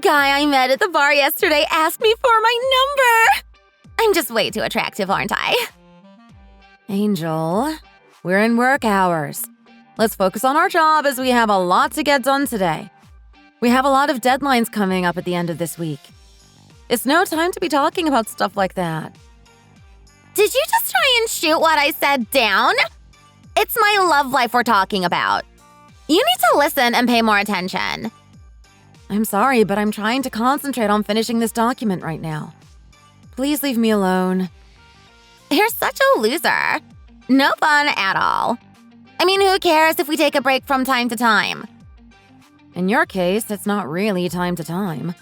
guy I met at the bar yesterday asked me for my number. I'm just way too attractive, aren't I? Angel, we're in work hours. Let's focus on our job as we have a lot to get done today. We have a lot of deadlines coming up at the end of this week. It's no time to be talking about stuff like that. Did you just try and shoot what I said down? It's my love life we're talking about. You need to listen and pay more attention. I'm sorry, but I'm trying to concentrate on finishing this document right now. Please leave me alone. You're such a loser. No fun at all. I mean, who cares if we take a break from time to time? In your case, it's not really time to time.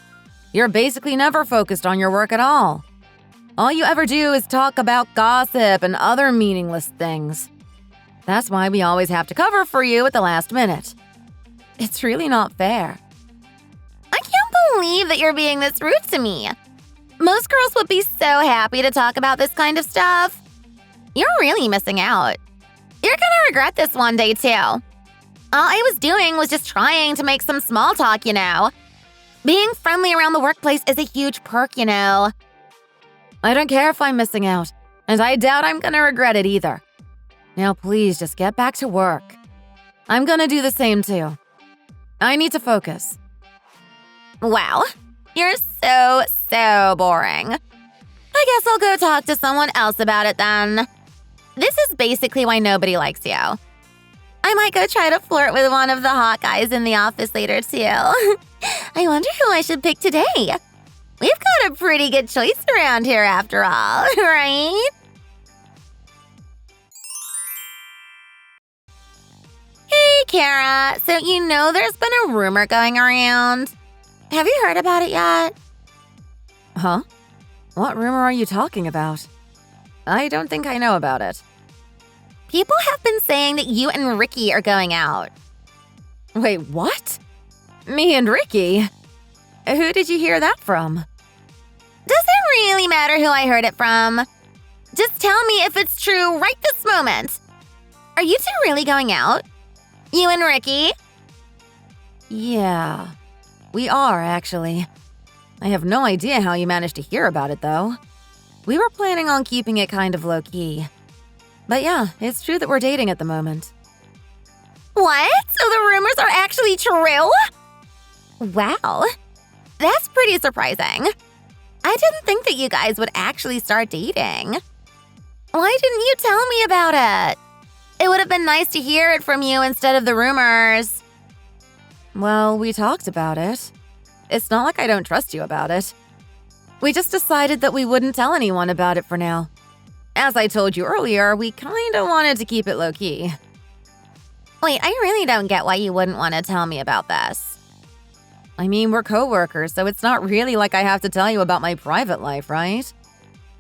You're basically never focused on your work at all. All you ever do is talk about gossip and other meaningless things. That's why we always have to cover for you at the last minute. It's really not fair. I can't believe that you're being this rude to me. Most girls would be so happy to talk about this kind of stuff. You're really missing out. You're gonna regret this one day, too. All I was doing was just trying to make some small talk, you know. Being friendly around the workplace is a huge perk, you know. I don't care if I'm missing out, and I doubt I'm gonna regret it either. Now please just get back to work. I'm gonna do the same too. I need to focus. Wow, you're so boring. I guess I'll go talk to someone else about it then. This is basically why nobody likes you. I might go try to flirt with one of the hot guys in the office later too. I wonder who I should pick today. We've got a pretty good choice around here after all, right? Hey, Kara. So you know there's been a rumor going around. Have you heard about it yet? Huh? What rumor are you talking about? I don't think I know about it. People have been saying that you and Ricky are going out. Wait, what? Me and Ricky? Who did you hear that from? Does it really matter who I heard it from? Just tell me if it's true right this moment. Are you two really going out? You and Ricky? Yeah, we are actually. I have no idea how you managed to hear about it, though. We were planning on keeping it kind of low-key. But yeah, it's true that we're dating at the moment. What? So the rumors are actually true? Wow, that's pretty surprising. I didn't think that you guys would actually start dating. Why didn't you tell me about it? It would have been nice to hear it from you instead of the rumors. Well, we talked about it. It's not like I don't trust you about it. We just decided that we wouldn't tell anyone about it for now. As I told you earlier, we kinda wanted to keep it low-key. Wait, I really don't get why you wouldn't want to tell me about this. I mean, we're coworkers, so it's not really like I have to tell you about my private life, right?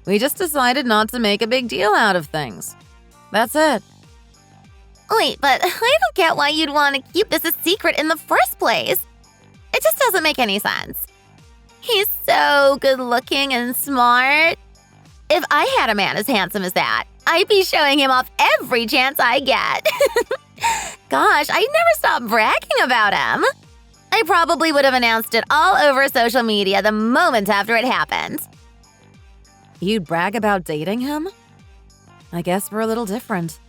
We just decided not to make a big deal out of things. That's it. Wait, but I don't get why you'd want to keep this a secret in the first place. It just doesn't make any sense. He's so good-looking and smart. If I had a man as handsome as that, I'd be showing him off every chance I get. Gosh, I'd never stop bragging about him. I probably would have announced it all over social media the moment after it happened. You'd brag about dating him? I guess we're a little different.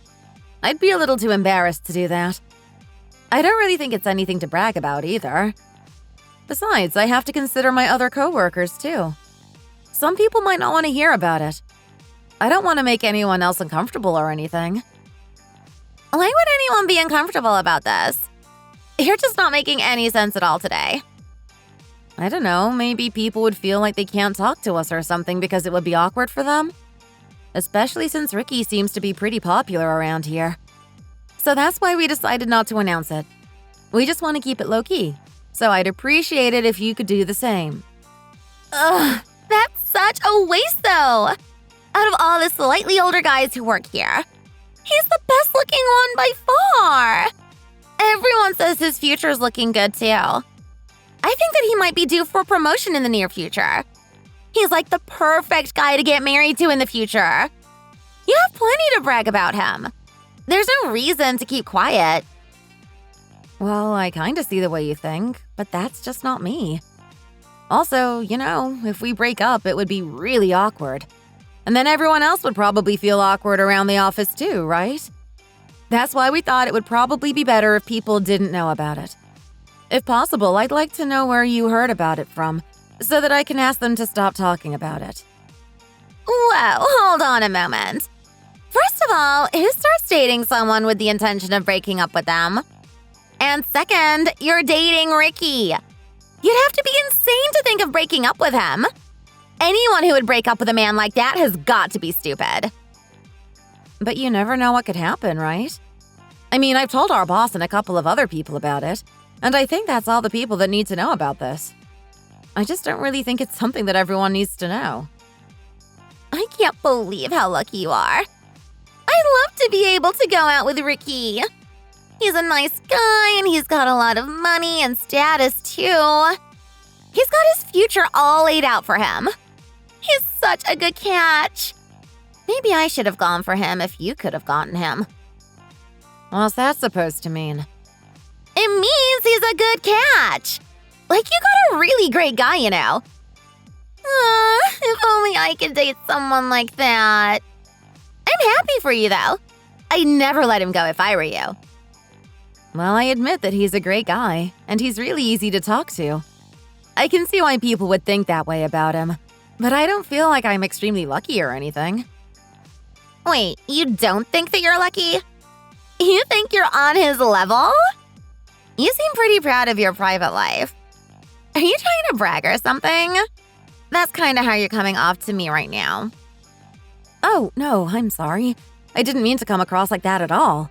I'd be a little too embarrassed to do that. I don't really think it's anything to brag about either. Besides, I have to consider my other coworkers too. Some people might not want to hear about it. I don't want to make anyone else uncomfortable or anything. Why would anyone be uncomfortable about this? You're just not making any sense at all today. I don't know, maybe people would feel like they can't talk to us or something because it would be awkward for them. Especially since Ricky seems to be pretty popular around here. So that's why we decided not to announce it. We just want to keep it low-key. So I'd appreciate it if you could do the same. Ugh, that's such a waste though. Out of all the slightly older guys who work here, he's the best looking one by far. Everyone says his future's looking good too. I think that he might be due for promotion in the near future. He's like the perfect guy to get married to in the future. You have plenty to brag about him. There's no reason to keep quiet. Well, I kinda see the way you think, but that's just not me. Also, if we break up, it would be really awkward. And then everyone else would probably feel awkward around the office too, right? That's why we thought it would probably be better if people didn't know about it. If possible, I'd like to know where you heard about it from, so that I can ask them to stop talking about it. Whoa, hold on a moment. First of all, who starts dating someone with the intention of breaking up with them? And second, you're dating Ricky. You'd have to be insane to think of breaking up with him. Anyone who would break up with a man like that has got to be stupid. But you never know what could happen, right? I mean, I've told our boss and a couple of other people about it, and I think that's all the people that need to know about this. I just don't really think it's something that everyone needs to know. I can't believe how lucky you are. I'd love to be able to go out with Ricky. He's a nice guy and he's got a lot of money and status too. He's got his future all laid out for him. He's such a good catch. Maybe I should have gone for him if you could have gotten him. What's that supposed to mean? It means he's a good catch. Like you got a really great guy, If only I could date someone like that. I'm happy for you, though. I'd never let him go if I were you. Well, I admit that he's a great guy, and he's really easy to talk to. I can see why people would think that way about him, but I don't feel like I'm extremely lucky or anything. Wait, you don't think that you're lucky? You think you're on his level? You seem pretty proud of your private life. Are you trying to brag or something? That's kind of how you're coming off to me right now. Oh, no, I'm sorry. I didn't mean to come across like that at all.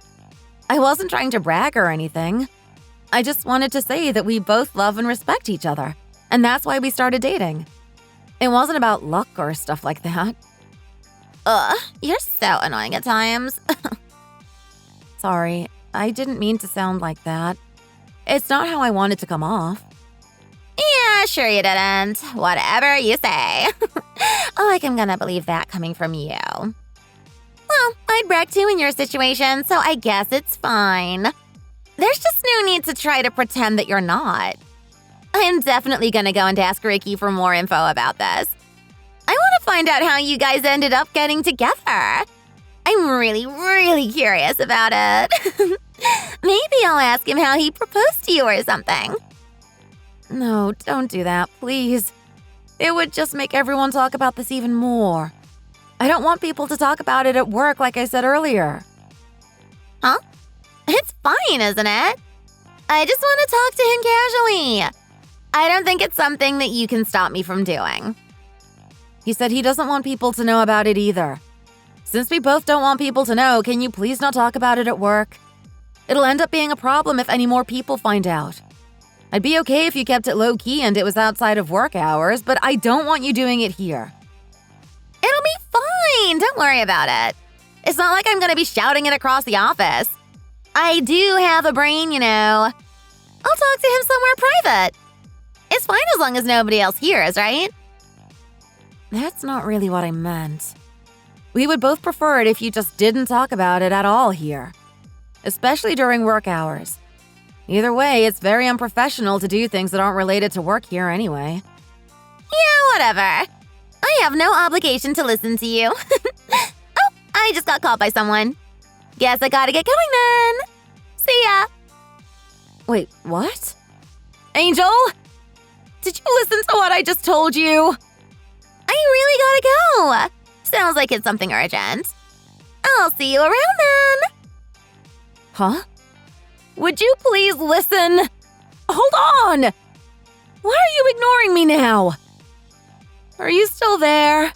I wasn't trying to brag or anything. I just wanted to say that we both love and respect each other, and that's why we started dating. It wasn't about luck or stuff like that. You're so annoying at times. Sorry, I didn't mean to sound like that. It's not how I wanted to come off. Yeah, sure you didn't. Whatever you say. Like I'm gonna believe that coming from you. Well, I'd brag too in your situation, so I guess it's fine. There's just no need to try to pretend that you're not. I'm definitely gonna go and ask Ricky for more info about this. I want to find out how you guys ended up getting together. I'm really, really curious about it. Maybe I'll ask him how he proposed to you or something. No, don't do that, please. It would just make everyone talk about this even more. I don't want people to talk about it at work like I said earlier. Huh? It's fine, isn't it? I just want to talk to him casually. I don't think it's something that you can stop me from doing. He said he doesn't want people to know about it either. Since we both don't want people to know, can you please not talk about it at work? It'll end up being a problem if any more people find out. I'd be okay if you kept it low-key and it was outside of work hours, but I don't want you doing it here. It'll be fine. Don't worry about it. It's not like I'm going to be shouting it across the office. I do have a brain, I'll talk to him somewhere private. It's fine as long as nobody else hears, right? That's not really what I meant. We would both prefer it if you just didn't talk about it at all here, especially during work hours. Either way, it's very unprofessional to do things that aren't related to work here anyway. Yeah, whatever. I have no obligation to listen to you. Oh, I just got called by someone. Guess I gotta get going then. See ya. Wait, what? Angel? Did you listen to what I just told you? I really gotta go. Sounds like it's something urgent. I'll see you around then. Huh? Would you please listen? Hold on! Why are you ignoring me now? Are you still there?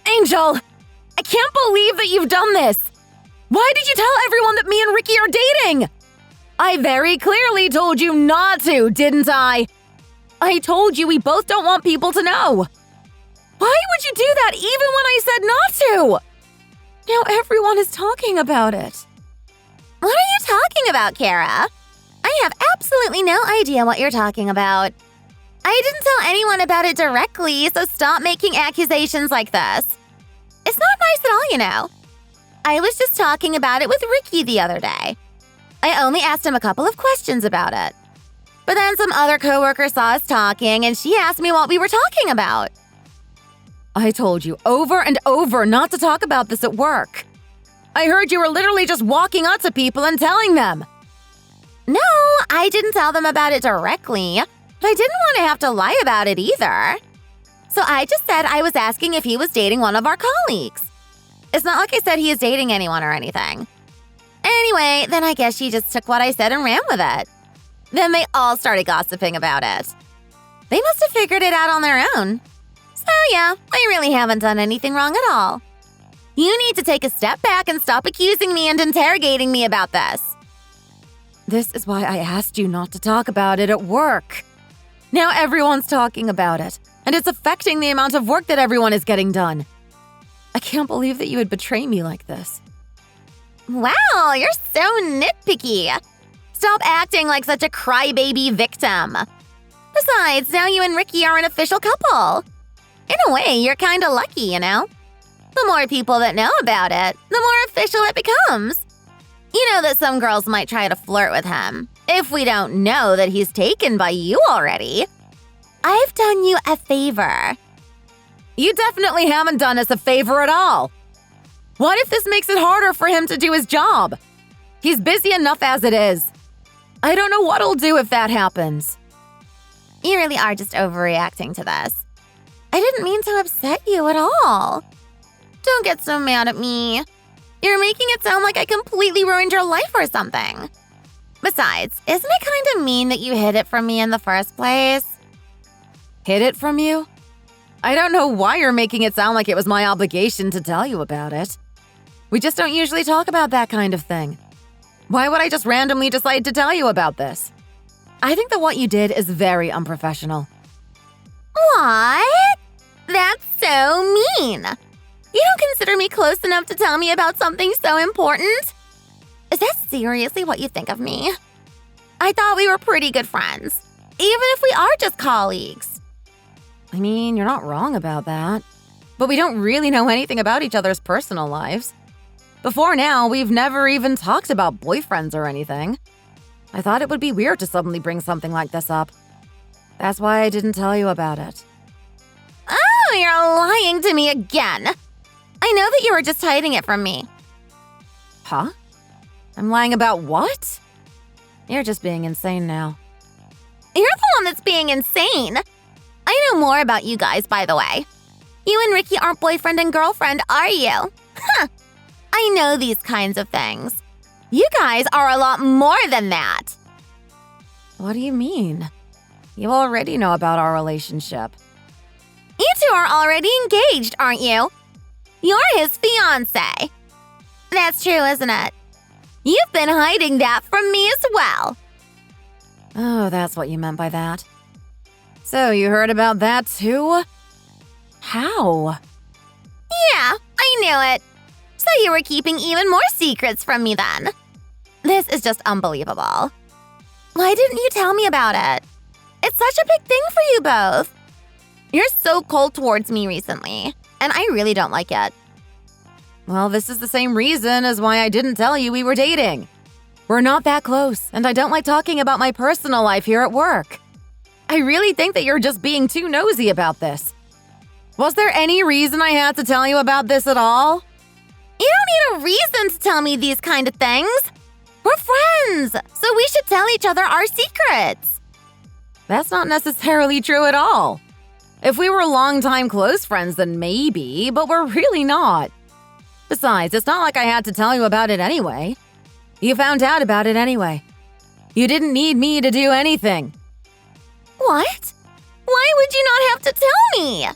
Angel! I can't believe that you've done this! Why did you tell everyone that me and Ricky are dating? I very clearly told you not to, didn't I? I told you we both don't want people to know. Why would you do that even when I said not to? Now everyone is talking about it. What are you talking about, Kara? I have absolutely no idea what you're talking about. I didn't tell anyone about it directly, so stop making accusations like this. It's not nice at all, I was just talking about it with Ricky the other day. I only asked him a couple of questions about it. But then some other coworker saw us talking and she asked me what we were talking about. I told you over and over not to talk about this at work. I heard you were literally just walking up to people and telling them. No, I didn't tell them about it directly, but I didn't want to have to lie about it either. So I just said I was asking if he was dating one of our colleagues. It's not like I said he is dating anyone or anything. Anyway, then I guess she just took what I said and ran with it. Then they all started gossiping about it. They must have figured it out on their own. So yeah, I really haven't done anything wrong at all. You need to take a step back and stop accusing me and interrogating me about this. This is why I asked you not to talk about it at work. Now everyone's talking about it, and it's affecting the amount of work that everyone is getting done. I can't believe that you would betray me like this. Wow, you're so nitpicky. Stop acting like such a crybaby victim. Besides, now you and Ricky are an official couple. In a way, you're kinda lucky, you know? The more people that know about it, the more official it becomes. You know that some girls might try to flirt with him, if we don't know that he's taken by you already. I've done you a favor. You definitely haven't done us a favor at all. What if this makes it harder for him to do his job? He's busy enough as it is. I don't know what he'll do if that happens. You really are just overreacting to this. I didn't mean to upset you at all. Don't get so mad at me. You're making it sound like I completely ruined your life or something. Besides, isn't it kind of mean that you hid it from me in the first place? Hid it from you? I don't know why you're making it sound like it was my obligation to tell you about it. We just don't usually talk about that kind of thing. Why would I just randomly decide to tell you about this? I think that what you did is very unprofessional. What? That's so mean. You don't consider me close enough to tell me about something so important? Is that seriously what you think of me? I thought we were pretty good friends, even if we are just colleagues. I mean, you're not wrong about that. But we don't really know anything about each other's personal lives. Before now, we've never even talked about boyfriends or anything. I thought it would be weird to suddenly bring something like this up. That's why I didn't tell you about it. Oh, you're lying to me again. I know that you were just hiding it from me. Huh? I'm lying about what? You're just being insane now. You're the one that's being insane. I know more about you guys, by the way. You and Ricky aren't boyfriend and girlfriend, are you? Huh. I know these kinds of things. You guys are a lot more than that. What do you mean? You already know about our relationship. You two are already engaged, aren't you? You're his fiancé. That's true, isn't it? You've been hiding that from me as well. Oh, that's what you meant by that. So you heard about that too? How? Yeah, I knew it. So you were keeping even more secrets from me then. This is just unbelievable. Why didn't you tell me about it? It's such a big thing for you both. You're so cold towards me recently, and I really don't like it. Well, this is the same reason as why I didn't tell you we were dating. We're not that close, and I don't like talking about my personal life here at work. I really think that you're just being too nosy about this. Was there any reason I had to tell you about this at all? You don't need a reason to tell me these kind of things. We're friends, so we should tell each other our secrets. That's not necessarily true at all. If we were longtime close friends, then maybe, but we're really not. Besides, it's not like I had to tell you about it anyway. You found out about it anyway. You didn't need me to do anything. What? Why would you not have to tell me?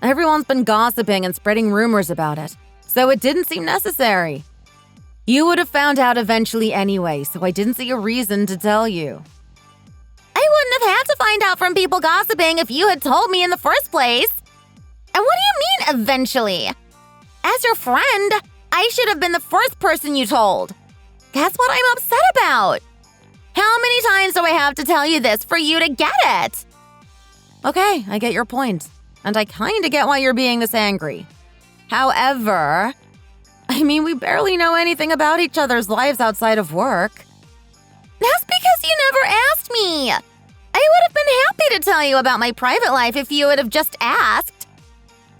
Everyone's been gossiping and spreading rumors about it, so it didn't seem necessary. You would have found out eventually anyway, so I didn't see a reason to tell you. I wouldn't have had to find out from people gossiping if you had told me in the first place. And what do you mean, eventually? As your friend, I should have been the first person you told. That's what I'm upset about. How many times do I have to tell you this for you to get it? Okay, I get your point, and I kinda get why you're being this angry. However, I mean, we barely know anything about each other's lives outside of work. never asked me? I would have been happy to tell you about my private life if you would have just asked.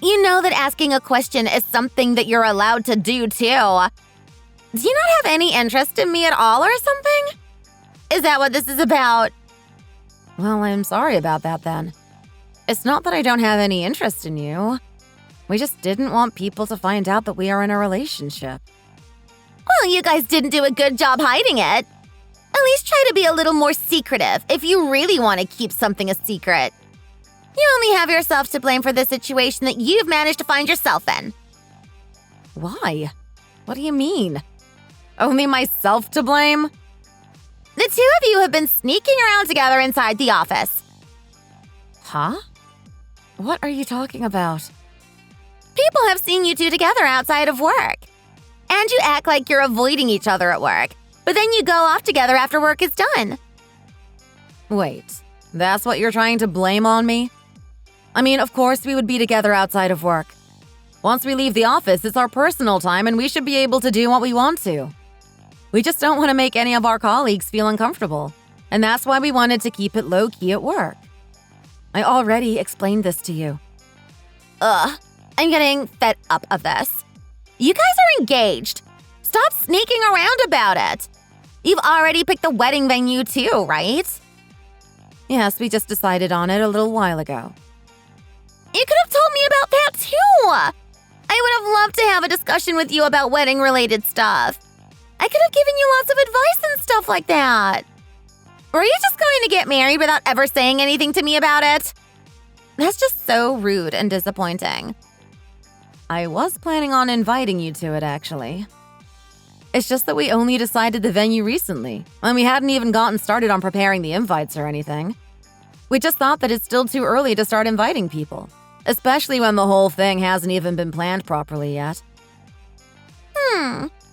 You know that asking a question is something that you're allowed to do, too. Do you not have any interest in me at all or something? Is that what this is about? Well, I'm sorry about that then. It's not that I don't have any interest in you. We just didn't want people to find out that we are in a relationship. Well, you guys didn't do a good job hiding it. At least try to be a little more secretive if you really want to keep something a secret. You only have yourself to blame for the situation that you've managed to find yourself in. Why? What do you mean? Only myself to blame? The two of you have been sneaking around together inside the office. Huh? What are you talking about? People have seen you two together outside of work. And you act like you're avoiding each other at work, but then you go off together after work is done. Wait, that's what you're trying to blame on me? I mean, of course we would be together outside of work. Once we leave the office, it's our personal time and we should be able to do what we want to. We just don't want to make any of our colleagues feel uncomfortable, and that's why we wanted to keep it low-key at work. I already explained this to you. Ugh, I'm getting fed up of this. You guys are engaged. Stop sneaking around about it. You've already picked the wedding venue too, right? Yes, we just decided on it a little while ago. You could have told me about that too. I would have loved to have a discussion with you about wedding-related stuff. I could have given you lots of advice and stuff like that. Were you just going to get married without ever saying anything to me about it? That's just so rude and disappointing. I was planning on inviting you to it, actually. It's just that we only decided the venue recently, and we hadn't even gotten started on preparing the invites or anything. We just thought that it's still too early to start inviting people, especially when the whole thing hasn't even been planned properly yet.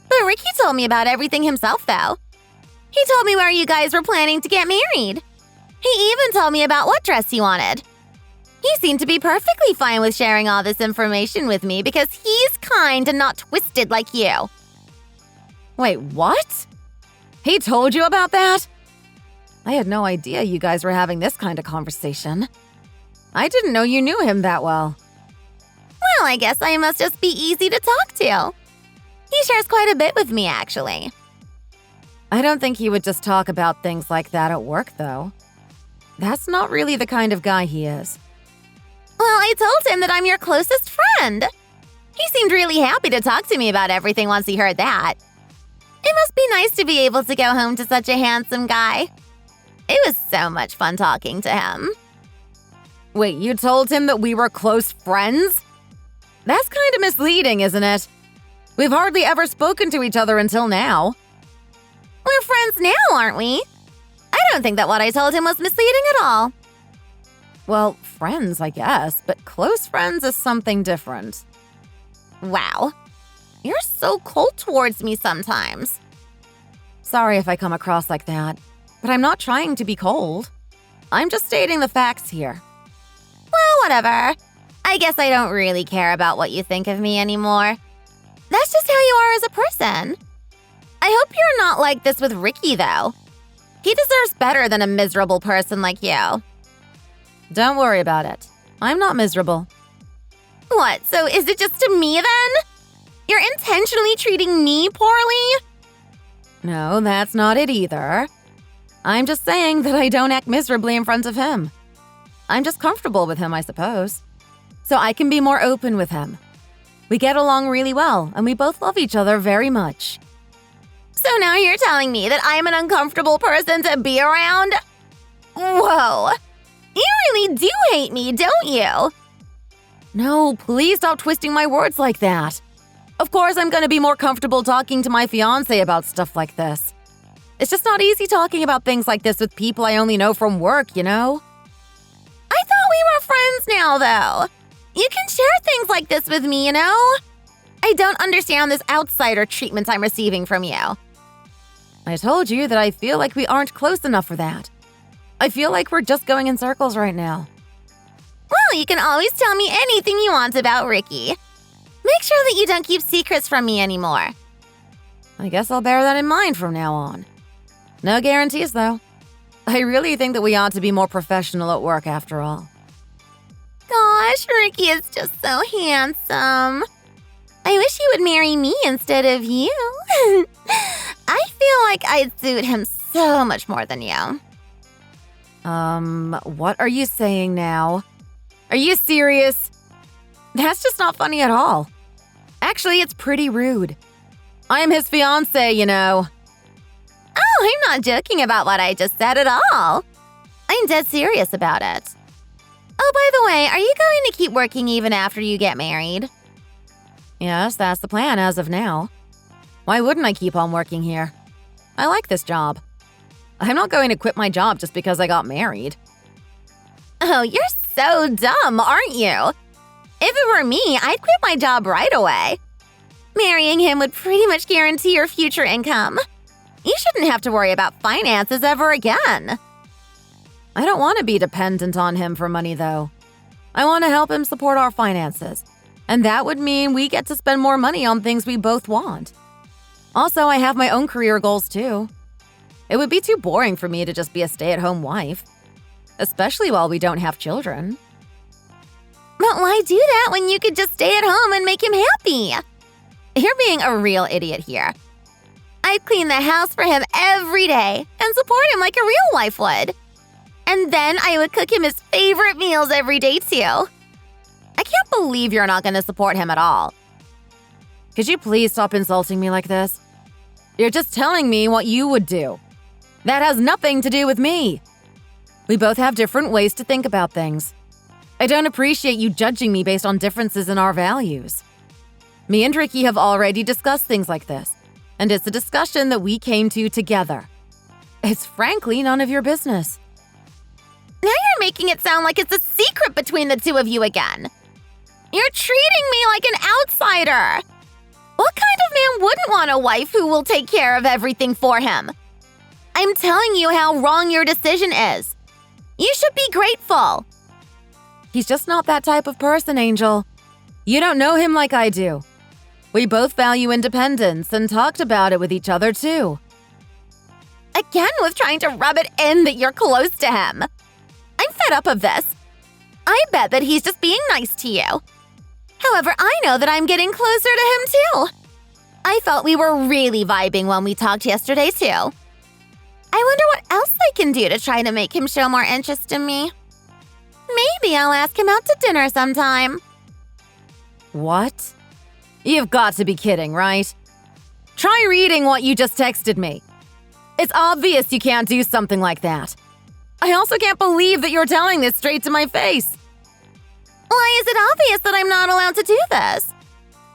But Ricky told me about everything himself, though. He told me where you guys were planning to get married. He even told me about what dress he wanted. He seemed to be perfectly fine with sharing all this information with me because he's kind and not twisted like you. Wait, what? He told you about that? I had no idea you guys were having this kind of conversation. I didn't know you knew him that well. Well, I guess I must just be easy to talk to. He shares quite a bit with me, actually. I don't think he would just talk about things like that at work, though. That's not really the kind of guy he is. Well, I told him that I'm your closest friend. He seemed really happy to talk to me about everything once he heard that. It must be nice to be able to go home to such a handsome guy. It was so much fun talking to him. Wait, you told him that we were close friends? That's kind of misleading, isn't it? We've hardly ever spoken to each other until now. We're friends now, aren't we? I don't think that what I told him was misleading at all. Well, friends, I guess, but close friends is something different. Wow. You're so cold towards me sometimes. Sorry if I come across like that, but I'm not trying to be cold. I'm just stating the facts here. Well, whatever. I guess I don't really care about what you think of me anymore. That's just how you are as a person. I hope you're not like this with Ricky, though. He deserves better than a miserable person like you. Don't worry about it. I'm not miserable. What, so is it just to me then? You're intentionally treating me poorly? No, that's not it either. I'm just saying that I don't act miserably in front of him. I'm just comfortable with him, I suppose. So I can be more open with him. We get along really well, and we both love each other very much. So now you're telling me that I'm an uncomfortable person to be around? Whoa. You really do hate me, don't you? No, please stop twisting my words like that. Of course, I'm going to be more comfortable talking to my fiancé about stuff like this. It's just not easy talking about things like this with people I only know from work, you know? I thought we were friends now, though. You can share things like this with me, you know? I don't understand this outsider treatment I'm receiving from you. I told you that I feel like we aren't close enough for that. I feel like we're just going in circles right now. Well, you can always tell me anything you want about Ricky. Make sure that you don't keep secrets from me anymore. I guess I'll bear that in mind from now on. No guarantees, though. I really think that we ought to be more professional at work after all. Gosh, Ricky is just so handsome. I wish he would marry me instead of you. I feel like I'd suit him so much more than you. What are you saying now? Are you serious? That's just not funny at all. Actually, it's pretty rude. I am his fiancé, you know. Oh, I'm not joking about what I just said at all. I'm dead serious about it. Oh, by the way, are you going to keep working even after you get married? Yes, that's the plan as of now. Why wouldn't I keep on working here? I like this job. I'm not going to quit my job just because I got married. Oh, you're so dumb, aren't you? If it were me, I'd quit my job right away. Marrying him would pretty much guarantee your future income. You shouldn't have to worry about finances ever again. I don't want to be dependent on him for money, though. I want to help him support our finances, and that would mean we get to spend more money on things we both want. Also, I have my own career goals, too. It would be too boring for me to just be a stay-at-home wife, especially while we don't have children. But why do that when you could just stay at home and make him happy? You're being a real idiot here. I'd clean the house for him every day and support him like a real wife would. And then I would cook him his favorite meals every day, too. I can't believe you're not going to support him at all. Could you please stop insulting me like this? You're just telling me what you would do. That has nothing to do with me. We both have different ways to think about things. I don't appreciate you judging me based on differences in our values. Me and Ricky have already discussed things like this, and it's a discussion that we came to together. It's frankly none of your business. Now you're making it sound like it's a secret between the two of you again. You're treating me like an outsider. What kind of man wouldn't want a wife who will take care of everything for him? I'm telling you how wrong your decision is. You should be grateful. He's just not that type of person, Angel. You don't know him like I do. We both value independence and talked about it with each other, too. Again with trying to rub it in that you're close to him. I'm fed up of this. I bet that he's just being nice to you. However, I know that I'm getting closer to him, too. I felt we were really vibing when we talked yesterday, too. I wonder what else I can do to try to make him show more interest in me. Maybe I'll ask him out to dinner sometime. What? You've got to be kidding, right? Try reading what you just texted me. It's obvious you can't do something like that. I also can't believe that you're telling this straight to my face. Why is it obvious that I'm not allowed to do this?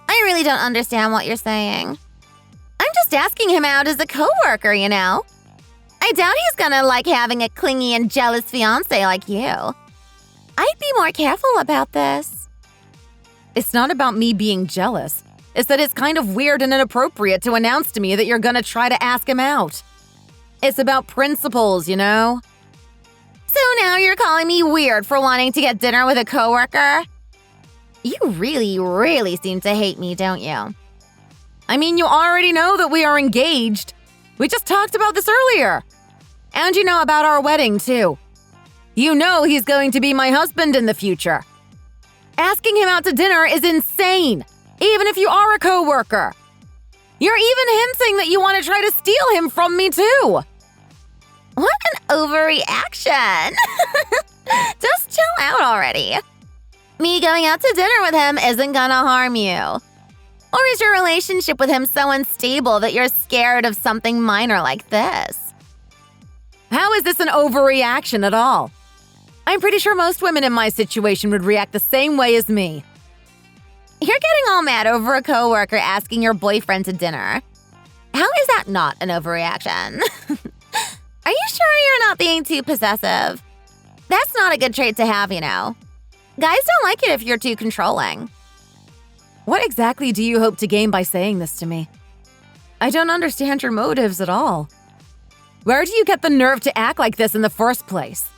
I really don't understand what you're saying. I'm just asking him out as a coworker, you know? I doubt he's gonna like having a clingy and jealous fiancé like you. I'd be more careful about this. It's not about me being jealous. It's that it's kind of weird and inappropriate to announce to me that you're gonna try to ask him out. It's about principles, you know? So now you're calling me weird for wanting to get dinner with a coworker? You really, really seem to hate me, don't you? I mean, you already know that we are engaged. We just talked about this earlier. And you know about our wedding, too. You know he's going to be my husband in the future. Asking him out to dinner is insane, even if you are a coworker. You're even hinting that you want to try to steal him from me, too. What an overreaction. Just chill out already. Me going out to dinner with him isn't gonna harm you. Or is your relationship with him so unstable that you're scared of something minor like this? How is this an overreaction at all? I'm pretty sure most women in my situation would react the same way as me. You're getting all mad over a coworker asking your boyfriend to dinner. How is that not an overreaction? Are you sure you're not being too possessive? That's not a good trait to have, you know. Guys don't like it if you're too controlling. What exactly do you hope to gain by saying this to me? I don't understand your motives at all. Where do you get the nerve to act like this in the first place?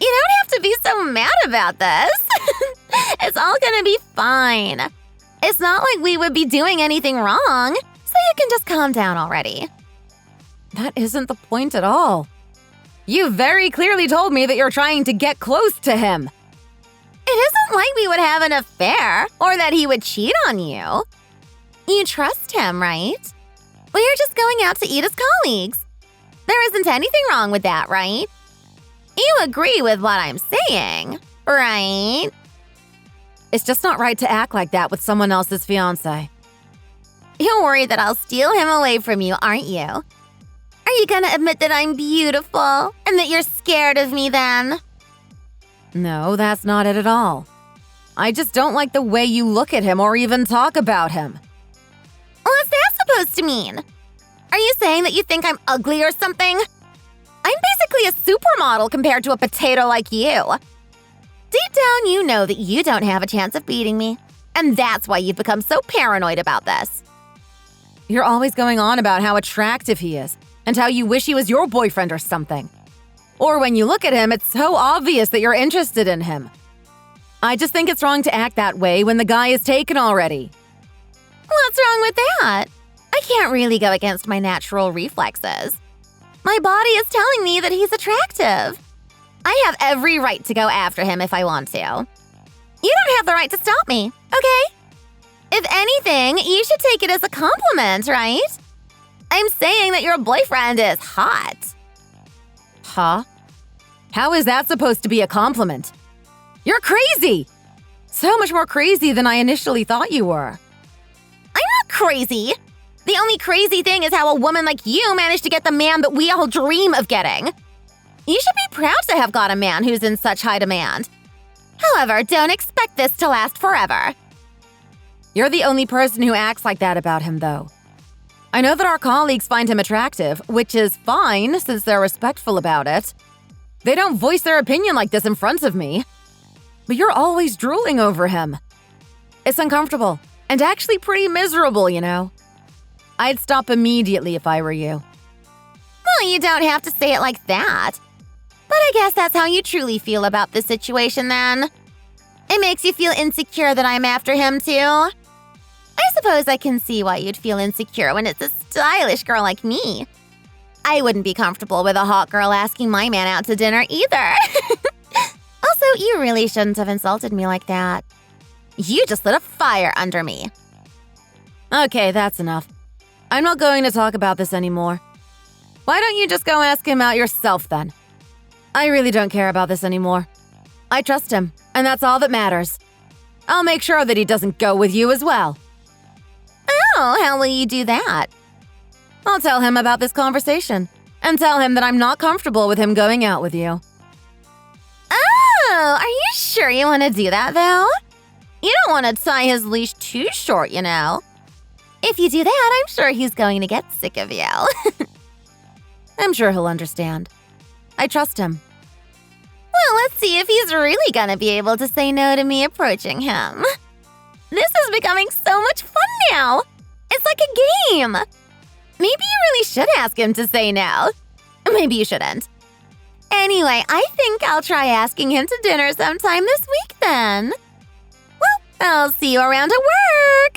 You don't have to be so mad about this. It's all gonna be fine. It's not like we would be doing anything wrong, so you can just calm down already. That isn't the point at all. You very clearly told me that you're trying to get close to him. It isn't like we would have an affair or that he would cheat on you. You trust him, right? We are just going out to eat as colleagues. There isn't anything wrong with that, right? You agree with what I'm saying, right? It's just not right to act like that with someone else's fiancé. You're worried that I'll steal him away from you, aren't you? Are you gonna admit that I'm beautiful and that you're scared of me then? No, that's not it at all. I just don't like the way you look at him or even talk about him. What's that supposed to mean? Are you saying that you think I'm ugly or something? I'm basically a supermodel compared to a potato like you. Deep down, you know that you don't have a chance of beating me, and that's why you've become so paranoid about this. You're always going on about how attractive he is and how you wish he was your boyfriend or something. Or when you look at him, it's so obvious that you're interested in him. I just think it's wrong to act that way when the guy is taken already. What's wrong with that? I can't really go against my natural reflexes. My body is telling me that he's attractive. I have every right to go after him if I want to. You don't have the right to stop me, okay? If anything, you should take it as a compliment, right? I'm saying that your boyfriend is hot. Huh? How is that supposed to be a compliment? You're crazy! So much more crazy than I initially thought you were. I'm not crazy. The only crazy thing is how a woman like you managed to get the man that we all dream of getting. You should be proud to have got a man who's in such high demand. However, don't expect this to last forever. You're the only person who acts like that about him, though. I know that our colleagues find him attractive, which is fine since they're respectful about it. They don't voice their opinion like this in front of me. But you're always drooling over him. It's uncomfortable and actually pretty miserable, you know. I'd stop immediately if I were you. Well, you don't have to say it like that. But I guess that's how you truly feel about this situation then. It makes you feel insecure that I'm after him too. I suppose I can see why you'd feel insecure when it's a stylish girl like me. I wouldn't be comfortable with a hot girl asking my man out to dinner either. Also, you really shouldn't have insulted me like that. You just lit a fire under me. Okay, that's enough. I'm not going to talk about this anymore. Why don't you just go ask him out yourself then? I really don't care about this anymore. I trust him, and that's all that matters. I'll make sure that he doesn't go with you as well. Oh, how will you do that? I'll tell him about this conversation and tell him that I'm not comfortable with him going out with you. Oh, are you sure you want to do that, though? You don't want to tie his leash too short, you know. If you do that, I'm sure he's going to get sick of you. I'm sure he'll understand. I trust him. Well, let's see if he's really going to be able to say no to me approaching him. This is becoming so much fun now. It's like a game. Maybe you really should ask him to say no. Maybe you shouldn't. Anyway, I think I'll try asking him to dinner sometime this week then. Well, I'll see you around at work.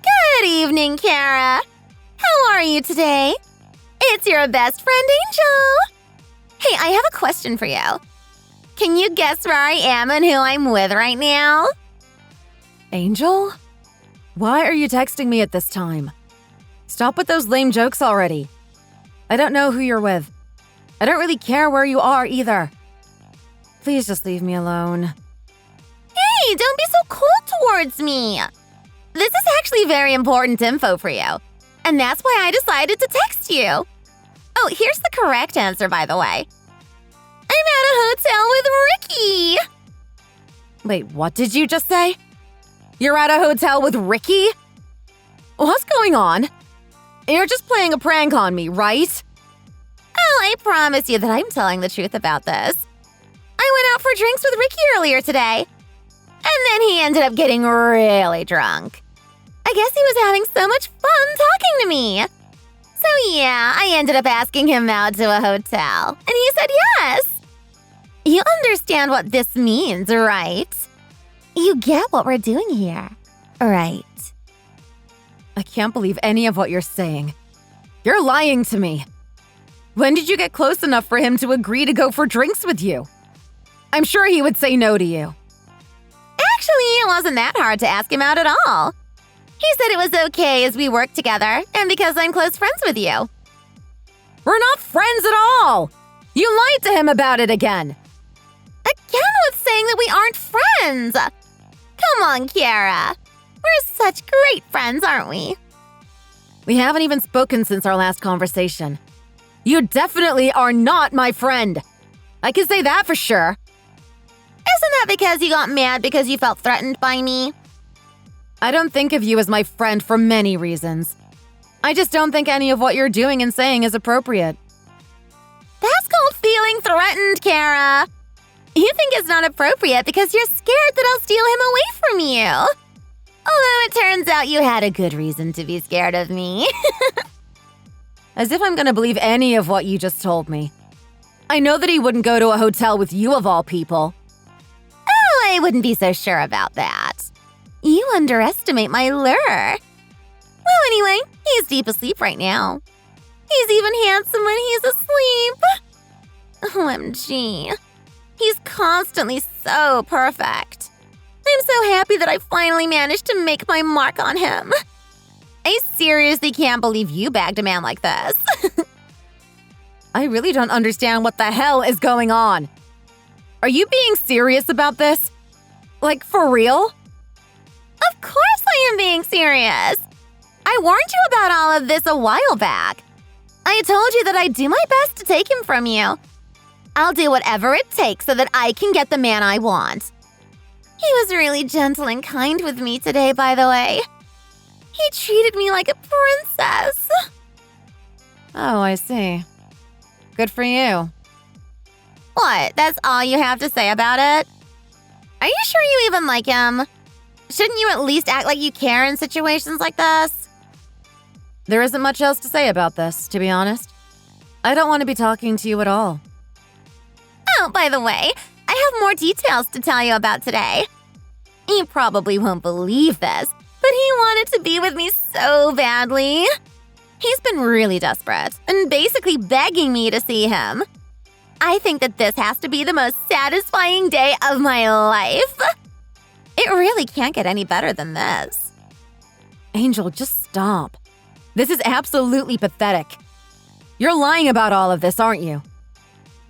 Good evening, Kara. How are you today? It's your best friend, Angel. Hey, I have a question for you. Can you guess where I am and who I'm with right now? Angel? Why are you texting me at this time? Stop with those lame jokes already. I don't know who you're with. I don't really care where you are either. Please just leave me alone. Hey, don't be so cold towards me. This is actually very important info for you. And that's why I decided to text you. Oh, here's the correct answer, by the way. I'm at a hotel with Ricky. Wait, what did you just say? You're at a hotel with Ricky? What's going on? You're just playing a prank on me, right? Oh, I promise you that I'm telling the truth about this. I went out for drinks with Ricky earlier today. And then he ended up getting really drunk. I guess he was having so much fun talking to me. So yeah, I ended up asking him out to a hotel. And he said yes. You understand what this means, right? You get what we're doing here, right? I can't believe any of what you're saying. You're lying to me. When did you get close enough for him to agree to go for drinks with you? I'm sure he would say no to you. Actually, it wasn't that hard to ask him out at all. He said it was okay as we worked together and because I'm close friends with you. We're not friends at all! You lied to him about it again! Again with saying that we aren't friends! Come on, Kiara. We're such great friends, aren't we? We haven't even spoken since our last conversation. You definitely are not my friend. I can say that for sure. Isn't that because you got mad because you felt threatened by me? I don't think of you as my friend for many reasons. I just don't think any of what you're doing and saying is appropriate. That's called feeling threatened, Kara. You think it's not appropriate because you're scared that I'll steal him away from you. Although it turns out you had a good reason to be scared of me. As if I'm gonna believe any of what you just told me. I know that he wouldn't go to a hotel with you of all people. Oh, I wouldn't be so sure about that. You underestimate my lure. Well, anyway, he's deep asleep right now. He's even handsome when he's asleep. OMG. He's constantly so perfect. I'm so happy that I finally managed to make my mark on him. I seriously can't believe you bagged a man like this. I really don't understand what the hell is going on. Are you being serious about this? Like, for real? Of course I am being serious. I warned you about all of this a while back. I told you that I'd do my best to take him from you. I'll do whatever it takes so that I can get the man I want. He was really gentle and kind with me today, by the way. He treated me like a princess. Oh, I see. Good for you. What, that's all you have to say about it? Are you sure you even like him? Shouldn't you at least act like you care in situations like this? There isn't much else to say about this, to be honest. I don't want to be talking to you at all. Oh, by the way, I have more details to tell you about today. You probably won't believe this, but he wanted to be with me so badly. He's been really desperate and basically begging me to see him. I think that this has to be the most satisfying day of my life. It really can't get any better than this. Angel, just stop. This is absolutely pathetic. You're lying about all of this, aren't you?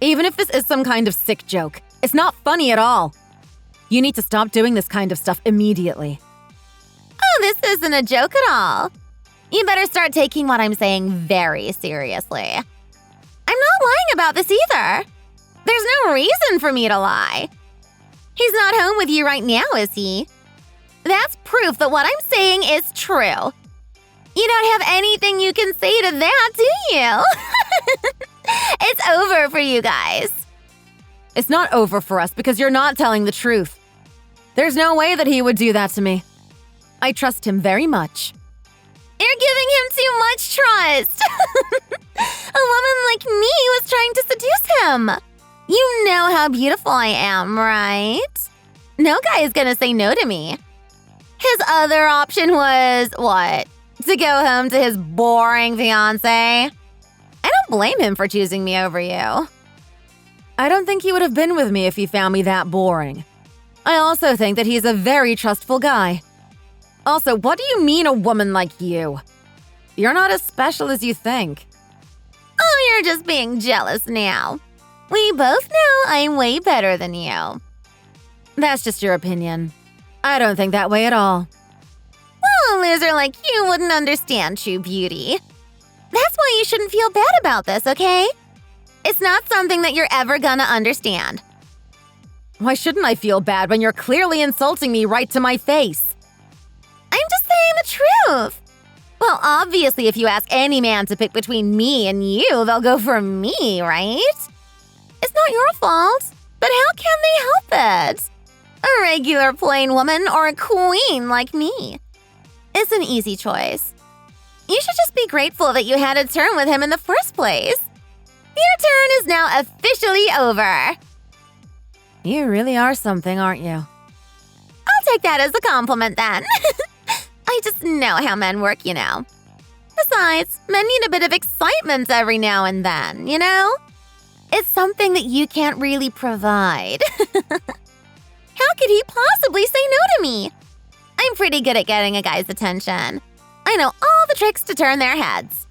Even if this is some kind of sick joke, it's not funny at all. You need to stop doing this kind of stuff immediately. Oh, this isn't a joke at all. You better start taking what I'm saying very seriously. I'm not lying about this either. There's no reason for me to lie. He's not home with you right now, is he? That's proof that what I'm saying is true. You don't have anything you can say to that, do you? It's over for you guys. It's not over for us because you're not telling the truth. There's no way that he would do that to me. I trust him very much. You're giving him too much trust. A woman like me was trying to seduce him. You know how beautiful I am, right? No guy is gonna say no to me. His other option was, what? To go home to his boring fiancé? I don't blame him for choosing me over you. I don't think he would have been with me if he found me that boring. I also think that he's a very trustful guy. Also, what do you mean a woman like you? You're not as special as you think. Oh, you're just being jealous now. We both know I'm way better than you. That's just your opinion. I don't think that way at all. Well, a loser like you wouldn't understand true beauty. That's why you shouldn't feel bad about this, okay? It's not something that you're ever gonna understand. Why shouldn't I feel bad when you're clearly insulting me right to my face? I'm just saying the truth. Well, obviously, if you ask any man to pick between me and you, they'll go for me, right? It's not your fault, but how can they help it? A regular plain woman or a queen like me. It's an easy choice. You should just be grateful that you had a turn with him in the first place. Your turn is now officially over. You really are something, aren't you? I'll take that as a compliment then. I I just know how men work, you know. Besides, men need a bit of excitement every now and then, you know? It's something that you can't really provide. How could he possibly say no to me? I'm pretty good at getting a guy's attention. I know all the tricks to turn their heads.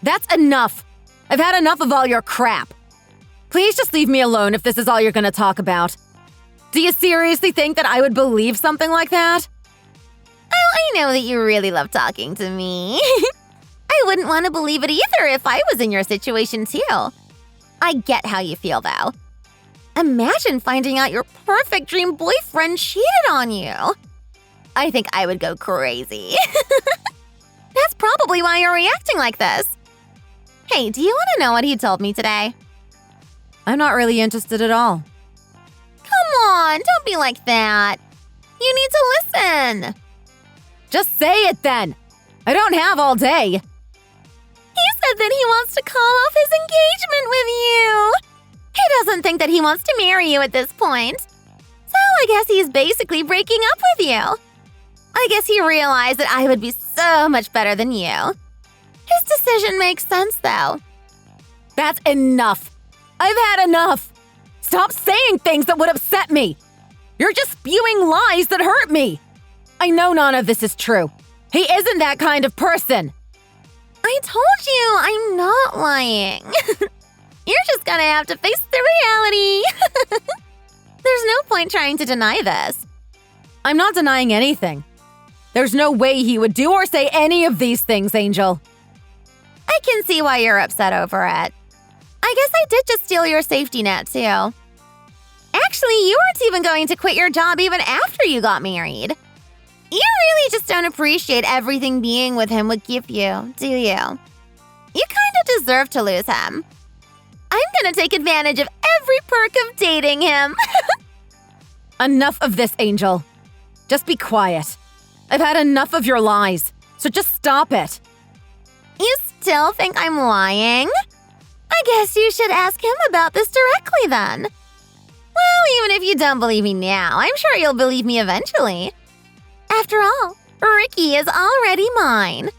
That's enough. I've had enough of all your crap. Please just leave me alone if this is all you're going to talk about. Do you seriously think that I would believe something like that? Oh, I know that you really love talking to me. I wouldn't want to believe it either if I was in your situation too. I get how you feel though. Imagine finding out your perfect dream boyfriend cheated on you. I think I would go crazy. That's probably why you're reacting like this. Hey, do you want to know what he told me today? I'm not really interested at all. Come on, don't be like that. You need to listen. Just say it then. I don't have all day. He said that he wants to call off his engagement with you. He doesn't think that he wants to marry you at this point. So I guess he's basically breaking up with you. I guess he realized that I would be so much better than you. His decision makes sense, though. That's enough. I've had enough. Stop saying things that would upset me. You're just spewing lies that hurt me. I know none of this is true. He isn't that kind of person. I told you I'm not lying. You're just gonna have to face the reality. There's no point trying to deny this. I'm not denying anything. There's no way he would do or say any of these things, Angel. I can see why you're upset over it. I guess I did just steal your safety net, too. Actually, you weren't even going to quit your job even after you got married. You really just don't appreciate everything being with him would give you, do you? You kind of deserve to lose him. I'm gonna take advantage of every perk of dating him. Enough of this, Angel. Just be quiet. I've had enough of your lies, so just stop it. You still think I'm lying? I guess you should ask him about this directly then. Well, even if you don't believe me now, I'm sure you'll believe me eventually. After all, Ricky is already mine.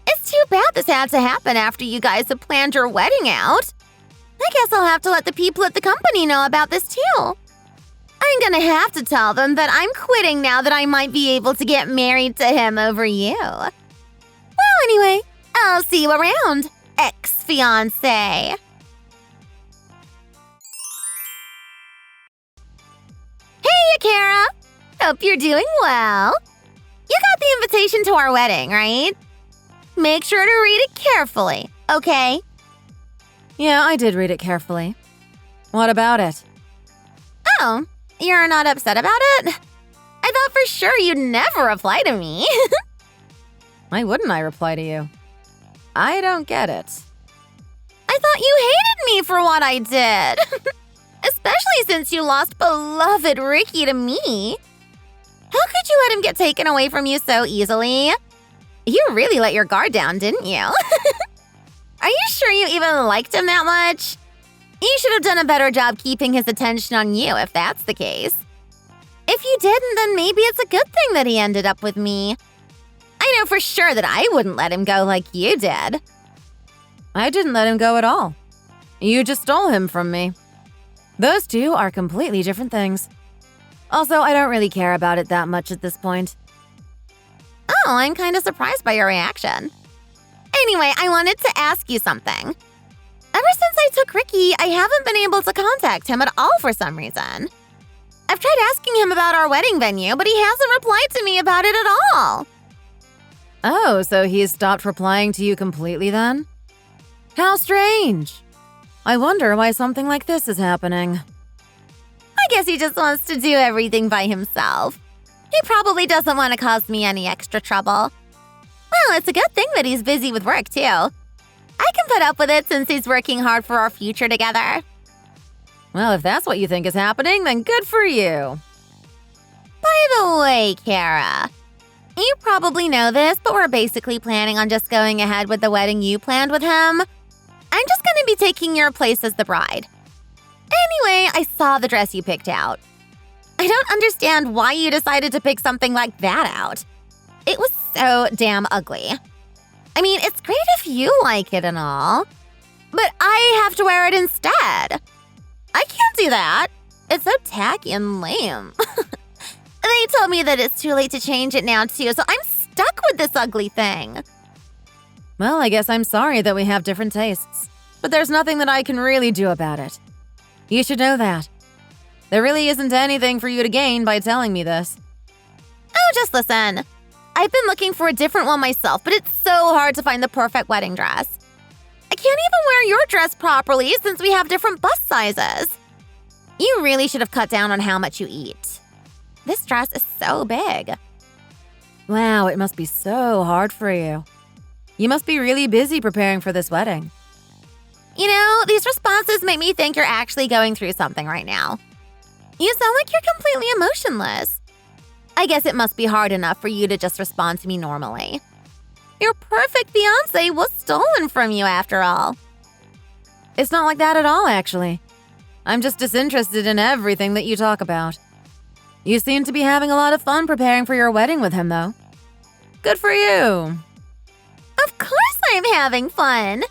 It's too bad this had to happen after you guys have planned your wedding out. I guess I'll have to let the people at the company know about this too. I'm gonna have to tell them that I'm quitting now that I might be able to get married to him over you. Well, anyway, I'll see you around, ex-fiancé. Hey, Akira! Hope you're doing well. You got the invitation to our wedding, right? Make sure to read it carefully, okay? Yeah, I did read it carefully. What about it? Oh, you're not upset about it? I thought for sure you'd never reply to me. Why wouldn't I reply to you? I don't get it. I thought you hated me for what I did. Especially since you lost beloved Ricky to me. How could you let him get taken away from you so easily? You really let your guard down, didn't you? Are you sure you even liked him that much? You should have done a better job keeping his attention on you if that's the case. If you didn't, then maybe it's a good thing that he ended up with me. I know for sure that I wouldn't let him go like you did. I didn't let him go at all. You just stole him from me. Those two are completely different things. Also, I don't really care about it that much at this point. Oh, I'm kind of surprised by your reaction. Anyway, I wanted to ask you something. Ever since I took Ricky, I haven't been able to contact him at all for some reason. I've tried asking him about our wedding venue, but he hasn't replied to me about it at all. Oh, so he's stopped replying to you completely then? How strange. I wonder why something like this is happening. I guess he just wants to do everything by himself. He probably doesn't want to cause me any extra trouble. Well, it's a good thing that he's busy with work, too. I can put up with it since he's working hard for our future together. Well, if that's what you think is happening, then good for you. By the way, Kara, you probably know this, but we're basically planning on just going ahead with the wedding you planned with him. I'm just going to be taking your place as the bride. Anyway, I saw the dress you picked out. I don't understand why you decided to pick something like that out. It was so damn ugly. I mean, it's great if you like it and all, but I have to wear it instead. I can't do that. It's so tacky and lame. They told me that it's too late to change it now, too, so I'm stuck with this ugly thing. Well, I guess I'm sorry that we have different tastes, but there's nothing that I can really do about it. You should know that. There really isn't anything for you to gain by telling me this. Oh, just listen. I've been looking for a different one myself, but it's so hard to find the perfect wedding dress. I can't even wear your dress properly since we have different bust sizes. You really should have cut down on how much you eat. This dress is so big. Wow, it must be so hard for you. You must be really busy preparing for this wedding. You know, these responses make me think you're actually going through something right now. You sound like you're completely emotionless. I guess it must be hard enough for you to just respond to me normally. Your perfect fiance was stolen from you after all. It's not like that at all, actually. I'm just disinterested in everything that you talk about. You seem to be having a lot of fun preparing for your wedding with him, though. Good for you. Of course I'm having fun.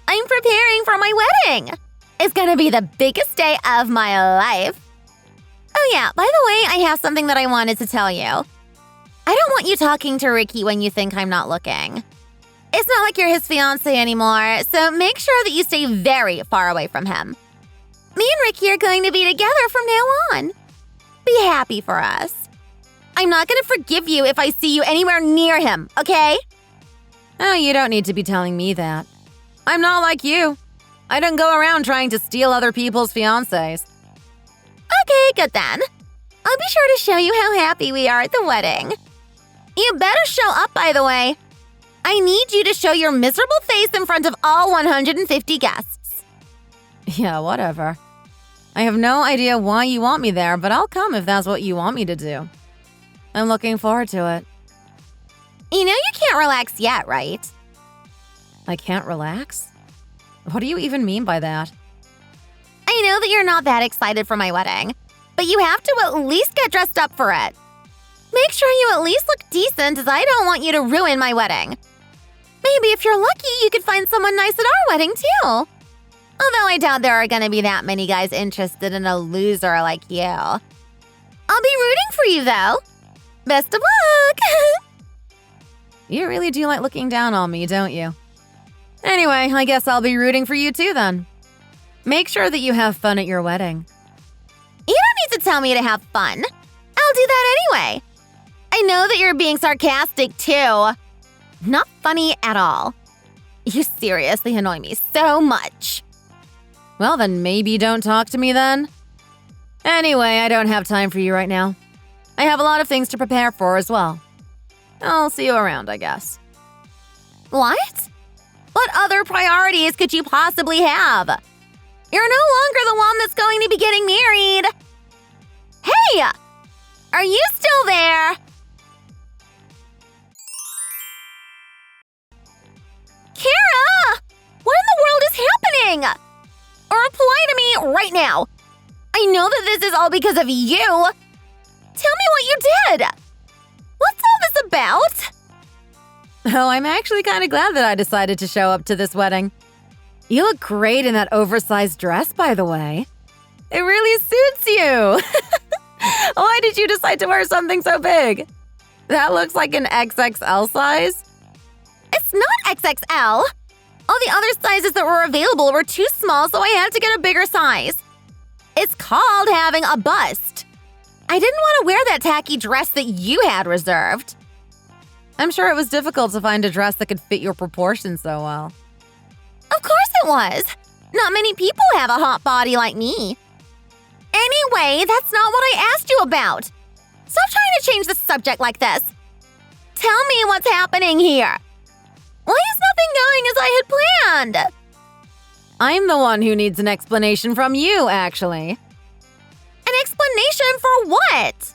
I'm preparing for my wedding. It's gonna be the biggest day of my life. Oh yeah, by the way, I have something that I wanted to tell you. I don't want you talking to Ricky when you think I'm not looking. It's not like you're his fiancé anymore, so make sure that you stay very far away from him. Me and Ricky are going to be together from now on. Be happy for us. I'm not gonna forgive you if I see you anywhere near him, okay? Oh, you don't need to be telling me that. I'm not like you. I don't go around trying to steal other people's fiancés. Okay, good then. I'll be sure to show you how happy we are at the wedding. You better show up, by the way. I need you to show your miserable face in front of all 150 guests. Yeah, whatever. I have no idea why you want me there, but I'll come if that's what you want me to do. I'm looking forward to it. You know you can't relax yet, right? I can't relax? What do you even mean by that? I know that you're not that excited for my wedding, but you have to at least get dressed up for it. Make sure you at least look decent, as I don't want you to ruin my wedding. Maybe if you're lucky, you could find someone nice at our wedding, too. Although I doubt there are gonna be that many guys interested in a loser like you. I'll be rooting for you, though. Best of luck! You really do like looking down on me, don't you? Anyway, I guess I'll be rooting for you too then. Make sure that you have fun at your wedding. You don't need to tell me to have fun. I'll do that anyway. I know that you're being sarcastic too. Not funny at all. You seriously annoy me so much. Well, then maybe don't talk to me then. Anyway, I don't have time for you right now. I have a lot of things to prepare for as well. I'll see you around, I guess. What? What other priorities could you possibly have? You're no longer the one that's going to be getting married. Hey! Are you still there? Kara! What in the world is happening? Reply to me right now. I know that this is all because of you. Tell me what you did. What's all this about? Oh, I'm actually kind of glad that I decided to show up to this wedding. You look great in that oversized dress, by the way. It really suits you. Why did you decide to wear something so big? That looks like an XXL size. It's not XXL. All the other sizes that were available were too small, so I had to get a bigger size. It's called having a bust. I didn't want to wear that tacky dress that you had reserved. I'm sure it was difficult to find a dress that could fit your proportions so well. Of course it was. Not many people have a hot body like me. Anyway, that's not what I asked you about. Stop trying to change the subject like this. Tell me what's happening here. Why is nothing going as I had planned? I'm the one who needs an explanation from you, actually. An explanation for what?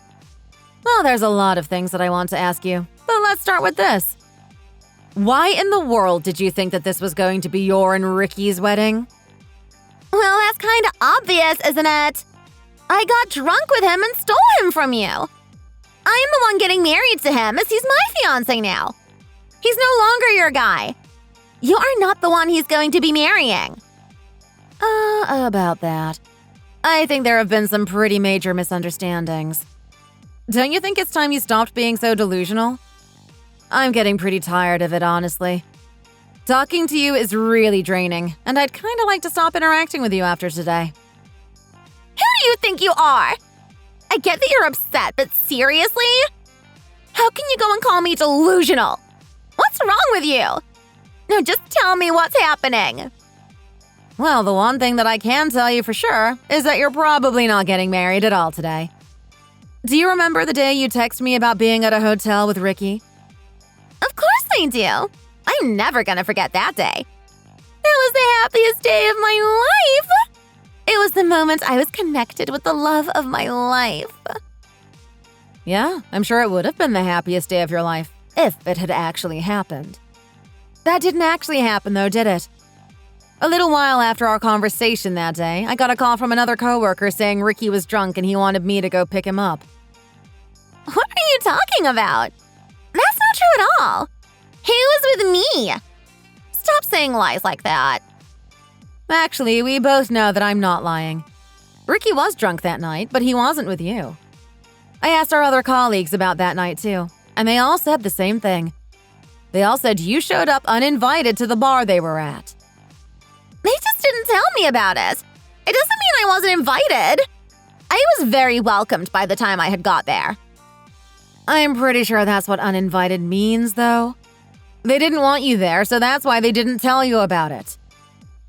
Well, there's a lot of things that I want to ask you, but let's start with this. Why in the world did you think that this was going to be your and Ricky's wedding? Well, that's kind of obvious, isn't it? I got drunk with him and stole him from you. I I'm the one getting married to him as he's my fiancé now. He's no longer your guy. You are not the one he's going to be marrying. About that. I think there have been some pretty major misunderstandings. Don't you think it's time you stopped being so delusional? I'm getting pretty tired of it, honestly. Talking to you is really draining, and I'd kind of like to stop interacting with you after today. Who do you think you are? I get that you're upset, but seriously? How can you go and call me delusional? What's wrong with you? No, just tell me what's happening. Well, the one thing that I can tell you for sure is that you're probably not getting married at all today. Do you remember the day you texted me about being at a hotel with Ricky? Of course I do. I'm never gonna forget that day. That was the happiest day of my life. It was the moment I was connected with the love of my life. Yeah, I'm sure it would have been the happiest day of your life if it had actually happened. That didn't actually happen though, did it? A little while after our conversation that day, I got a call from another coworker saying Ricky was drunk and he wanted me to go pick him up. What are you talking about? That's not true at all. He was with me. Stop saying lies like that. Actually, we both know that I'm not lying. Ricky was drunk that night, but he wasn't with you. I asked our other colleagues about that night too, and they all said the same thing. They all said you showed up uninvited to the bar they were at. They just didn't tell me about it. It doesn't mean I wasn't invited. I was very welcomed by the time I had got there. I'm pretty sure that's what uninvited means, though. They didn't want you there, so that's why they didn't tell you about it.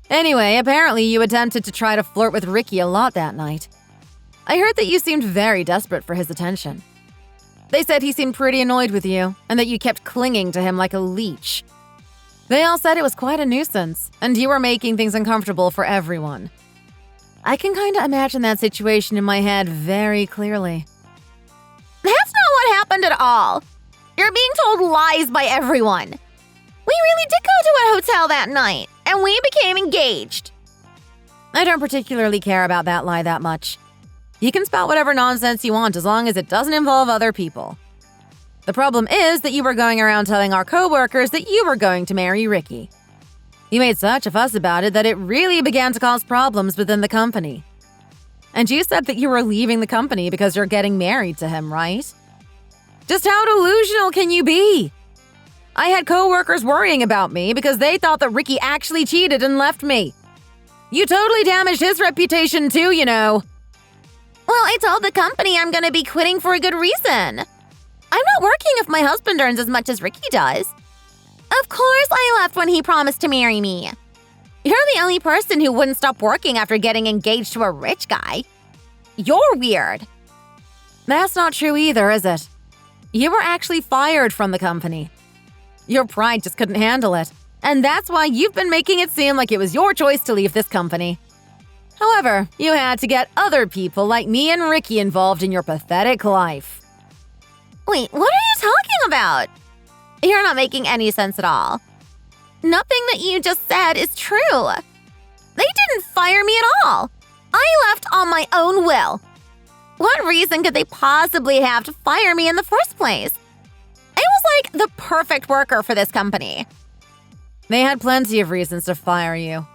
Anyway, apparently you attempted to try to flirt with Ricky a lot that night. I heard that you seemed very desperate for his attention. They said he seemed pretty annoyed with you, and that you kept clinging to him like a leech. They all said it was quite a nuisance, and you were making things uncomfortable for everyone. I can kinda imagine that situation in my head very clearly. That's not what happened at all. You're being told lies by everyone. We really did go to a hotel that night, and we became engaged. I don't particularly care about that lie that much. You can spout whatever nonsense you want as long as it doesn't involve other people. The problem is that you were going around telling our coworkers that you were going to marry Ricky. You made such a fuss about it that it really began to cause problems within the company. And you said that you were leaving the company because you're getting married to him, right? Just how delusional can you be? I had coworkers worrying about me because they thought that Ricky actually cheated and left me. You totally damaged his reputation too, you know. Well, I told the company I'm gonna be quitting for a good reason. I'm not working if my husband earns as much as Ricky does. Of course I left when he promised to marry me. You're the only person who wouldn't stop working after getting engaged to a rich guy. You're weird. That's not true either, is it? You were actually fired from the company. Your pride just couldn't handle it, and that's why you've been making it seem like it was your choice to leave this company. However, you had to get other people like me and Ricky involved in your pathetic life. Wait, what are you talking about? You're not making any sense at all. Nothing that you just said is true. They didn't fire me at all. I left on my own will. What reason could they possibly have to fire me in the first place? I was like the perfect worker for this company. They had plenty of reasons to fire you.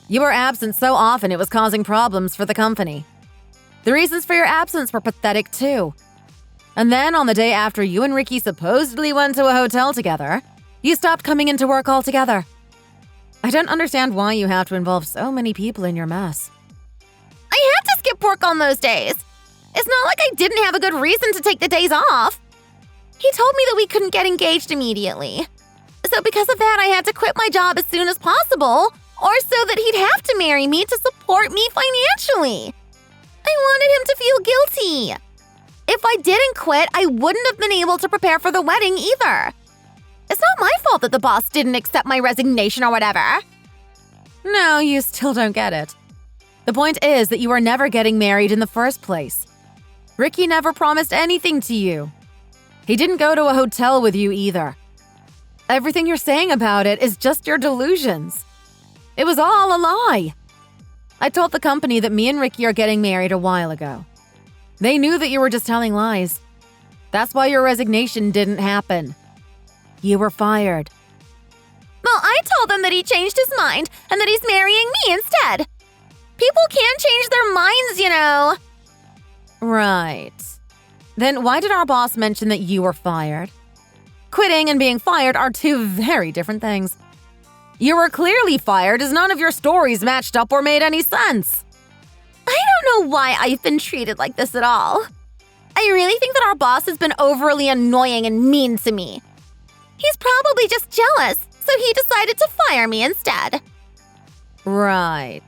You were absent so often it was causing problems for the company. The reasons for your absence were pathetic too. And then on the day after you and Ricky supposedly went to a hotel together, you stopped coming into work altogether. I don't understand why you have to involve so many people in your mess. I had to skip work on those days. It's not like I didn't have a good reason to take the days off. He told me that we couldn't get engaged immediately. So because of that, I had to quit my job as soon as possible, or so that he'd have to marry me to support me financially. I wanted him to feel guilty. If I didn't quit, I wouldn't have been able to prepare for the wedding either. It's not my fault that the boss didn't accept my resignation or whatever. No, you still don't get it. The point is that you were never getting married in the first place. Ricky never promised anything to you. He didn't go to a hotel with you either. Everything you're saying about it is just your delusions. It was all a lie. I told the company that me and Ricky are getting married a while ago. They knew that you were just telling lies. That's why your resignation didn't happen. You were fired. Well, I told them that he changed his mind and that he's marrying me instead. People can change their minds, you know. Right. Then why did our boss mention that you were fired? Quitting and being fired are two very different things. You were clearly fired as none of your stories matched up or made any sense. I don't know why I've been treated like this at all. I really think that our boss has been overly annoying and mean to me. He's probably just jealous, so he decided to fire me instead. Right.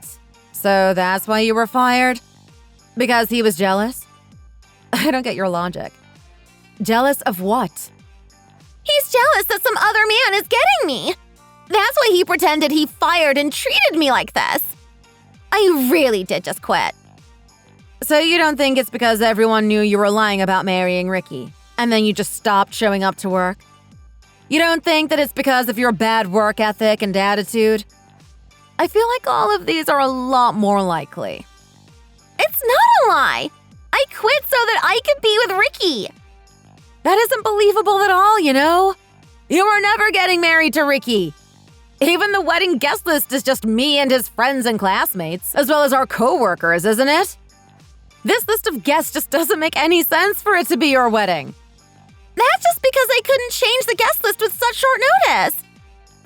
So that's why you were fired? Because he was jealous? I don't get your logic. Jealous of what? He's jealous that some other man is getting me. That's why he pretended he fired and treated me like this. I really did just quit. So you don't think it's because everyone knew you were lying about marrying Ricky, and then you just stopped showing up to work? You don't think that it's because of your bad work ethic and attitude? I feel like all of these are a lot more likely. It's not a lie. I quit so that I could be with Ricky. That isn't believable at all, you know? You were never getting married to Ricky. Even the wedding guest list is just me and his friends and classmates, as well as our coworkers, isn't it? This list of guests just doesn't make any sense for it to be your wedding. That's just because I couldn't change the guest list with such short notice.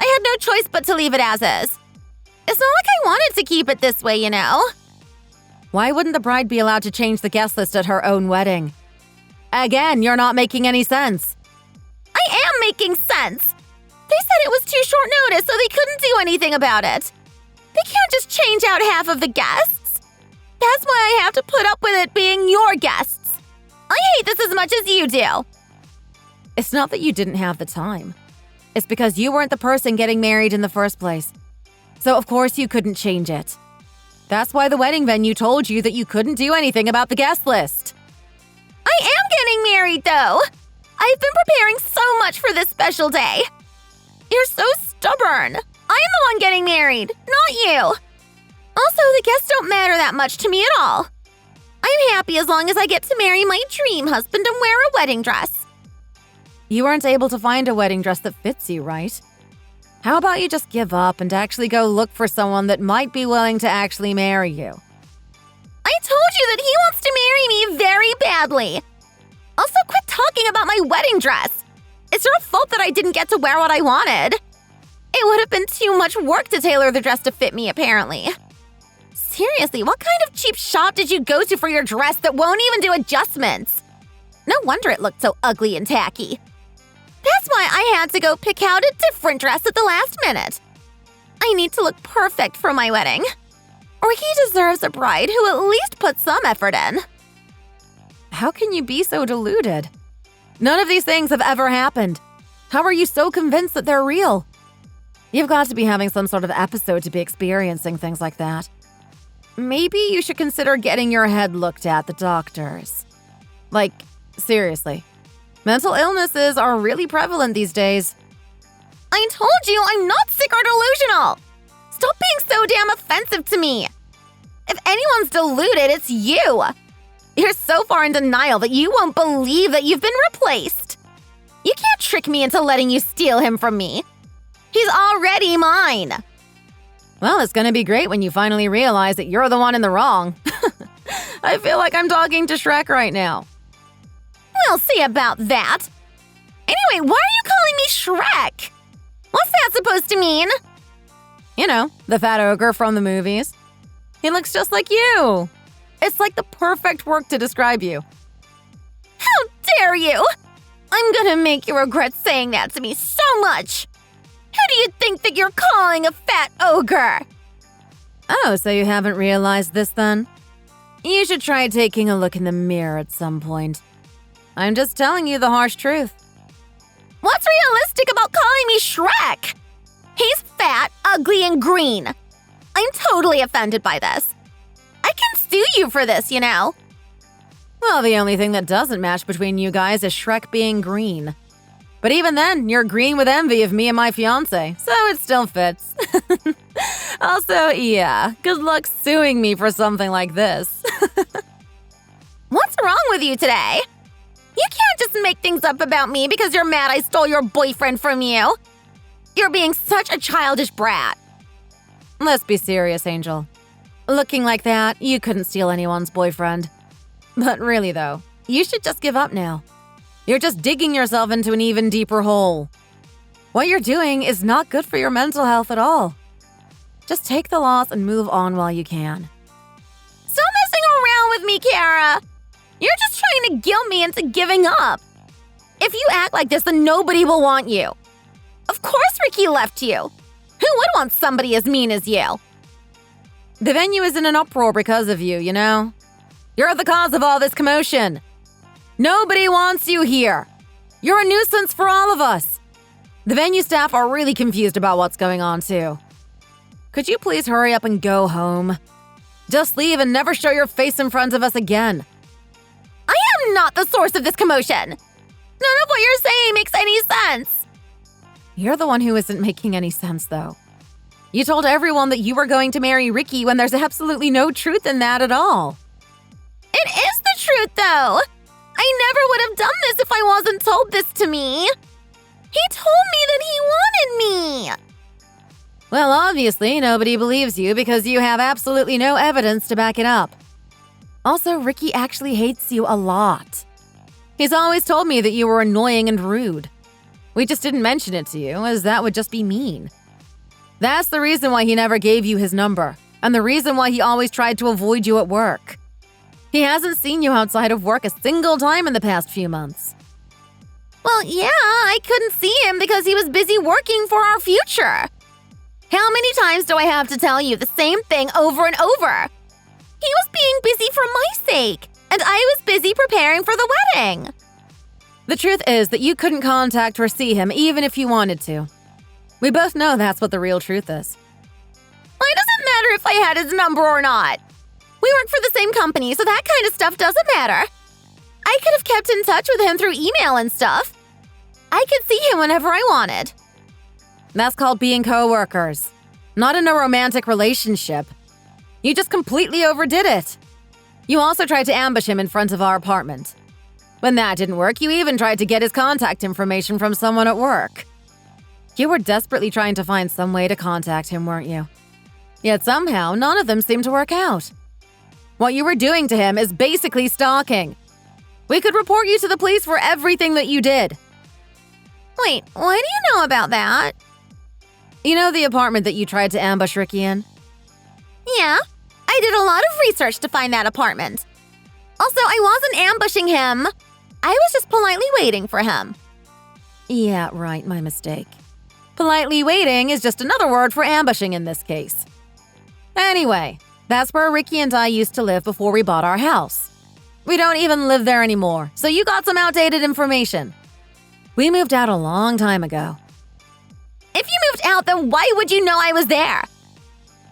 I had no choice but to leave it as is. It's not like I wanted to keep it this way, you know? Why wouldn't the bride be allowed to change the guest list at her own wedding? Again, you're not making any sense. I am making sense. They said it was too short notice, so they couldn't do anything about it. They can't just change out half of the guests. That's why I have to put up with it being your guests. I hate this as much as you do. It's not that you didn't have the time. It's because you weren't the person getting married in the first place. So of course you couldn't change it. That's why the wedding venue told you that you couldn't do anything about the guest list. I am getting married, though. I've been preparing so much for this special day. You're so stubborn. I'm the one getting married, not you. Also, the guests don't matter that much to me at all. I'm happy as long as I get to marry my dream husband and wear a wedding dress. You weren't able to find a wedding dress that fits you, right? How about you just give up and actually go look for someone that might be willing to actually marry you? I told you that he wants to marry me very badly. Also, quit talking about my wedding dress. It's your fault that I didn't get to wear what I wanted. It would have been too much work to tailor the dress to fit me, apparently. Seriously, what kind of cheap shop did you go to for your dress that won't even do adjustments? No wonder it looked so ugly and tacky. That's why I had to go pick out a different dress at the last minute. I need to look perfect for my wedding. Ricky deserves a bride who at least puts some effort in. How can you be so deluded? None of these things have ever happened. How are you so convinced that they're real? You've got to be having some sort of episode to be experiencing things like that. Maybe you should consider getting your head looked at the doctors. Like, seriously. Mental illnesses are really prevalent these days. I told you I'm not sick or delusional. Stop being so damn offensive to me. If anyone's deluded, it's you. You're so far in denial that you won't believe that you've been replaced. You can't trick me into letting you steal him from me. He's already mine. Well, it's gonna be great when you finally realize that you're the one in the wrong. I feel like I'm talking to Shrek right now. We'll see about that. Anyway, why are you calling me Shrek? What's that supposed to mean? You know, the fat ogre from the movies. He looks just like you. It's like the perfect word to describe you. How dare you! I'm gonna make you regret saying that to me so much. Who do you think that you're calling a fat ogre? Oh, so you haven't realized this then? You should try taking a look in the mirror at some point. I'm just telling you the harsh truth. What's realistic about calling me Shrek? He's fat, ugly, and green. I'm totally offended by this. I can sue you for this, you know. Well, the only thing that doesn't match between you guys is Shrek being green. But even then, you're green with envy of me and my fiancé, so it still fits. Also, yeah, good luck suing me for something like this. What's wrong with you today? You can't just make things up about me because you're mad I stole your boyfriend from you. You're being such a childish brat. Let's be serious, Angel. Looking like that, you couldn't steal anyone's boyfriend. But really, though, you should just give up now. You're just digging yourself into an even deeper hole. What you're doing is not good for your mental health at all. Just take the loss and move on while you can. Stop messing around with me, Kara. You're just trying to guilt me into giving up. If you act like this, then nobody will want you. Of course Ricky left you. Who would want somebody as mean as you? The venue is in an uproar because of you, you know? You're the cause of all this commotion. Nobody wants you here. You're a nuisance for all of us. The venue staff are really confused about what's going on, too. Could you please hurry up and go home? Just leave and never show your face in front of us again. I am not the source of this commotion. None of what you're saying makes any sense. You're the one who isn't making any sense, though. You told everyone that you were going to marry Ricky when there's absolutely no truth in that at all. It is the truth, though. I never would have done this if I wasn't told this to me. He told me that he wanted me. Well, obviously, nobody believes you because you have absolutely no evidence to back it up. Also, Ricky actually hates you a lot. He's always told me that you were annoying and rude. We just didn't mention it to you, as that would just be mean. That's the reason why he never gave you his number, and the reason why he always tried to avoid you at work. He hasn't seen you outside of work a single time in the past few months. Well, yeah, I couldn't see him because he was busy working for our future. How many times do I have to tell you the same thing over and over? He was being busy for my sake, and I was busy preparing for the wedding. The truth is that you couldn't contact or see him even if you wanted to. We both know that's what the real truth is. Why does it matter if I had his number or not? We work for the same company, so that kind of stuff doesn't matter. I could have kept in touch with him through email and stuff. I could see him whenever I wanted. That's called being coworkers, not in a romantic relationship. You just completely overdid it. You also tried to ambush him in front of our apartment. When that didn't work, you even tried to get his contact information from someone at work. You were desperately trying to find some way to contact him, weren't you? Yet somehow, none of them seemed to work out. What you were doing to him is basically stalking. We could report you to the police for everything that you did. Wait, why do you know about that? You know the apartment that you tried to ambush Ricky in? Yeah, I did a lot of research to find that apartment. Also, I wasn't ambushing him. I was just politely waiting for him. Yeah, right, my mistake. Politely waiting is just another word for ambushing in this case. Anyway, that's where Ricky and I used to live before we bought our house. We don't even live there anymore, so you got some outdated information. We moved out a long time ago. If you moved out, then why would you know I was there?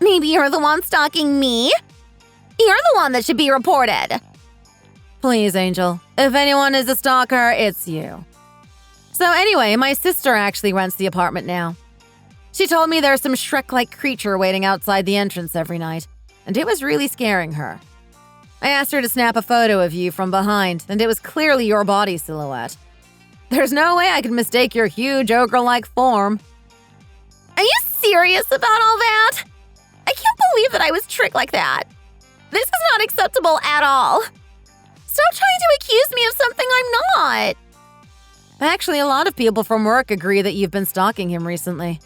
Maybe you're the one stalking me? You're the one that should be reported. Please, Angel. If anyone is a stalker, it's you. So anyway, my sister actually rents the apartment now. She told me there's some Shrek-like creature waiting outside the entrance every night, and it was really scaring her. I asked her to snap a photo of you from behind, and it was clearly your body silhouette. There's no way I could mistake your huge ogre-like form. Are you serious about all that? I can't believe that I was tricked like that. This is not acceptable at all. Stop trying to accuse me of something I'm not. Actually, a lot of people from work agree that you've been stalking him recently.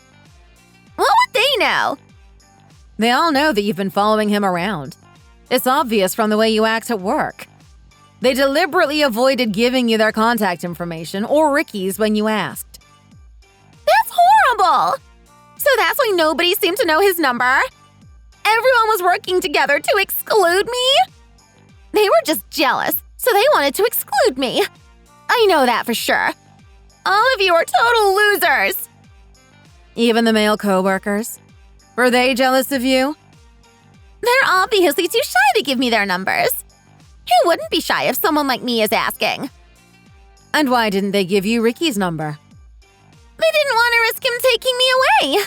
What would they know? They all know that you've been following him around. It's obvious from the way you act at work. They deliberately avoided giving you their contact information or Ricky's when you asked. That's horrible! So that's why nobody seemed to know his number? Everyone was working together to exclude me? They were just jealous, so they wanted to exclude me. I know that for sure. All of you are total losers. Even the male coworkers? Were they jealous of you? They're obviously too shy to give me their numbers. Who wouldn't be shy if someone like me is asking? And why didn't they give you Ricky's number? They didn't want to risk him taking me away.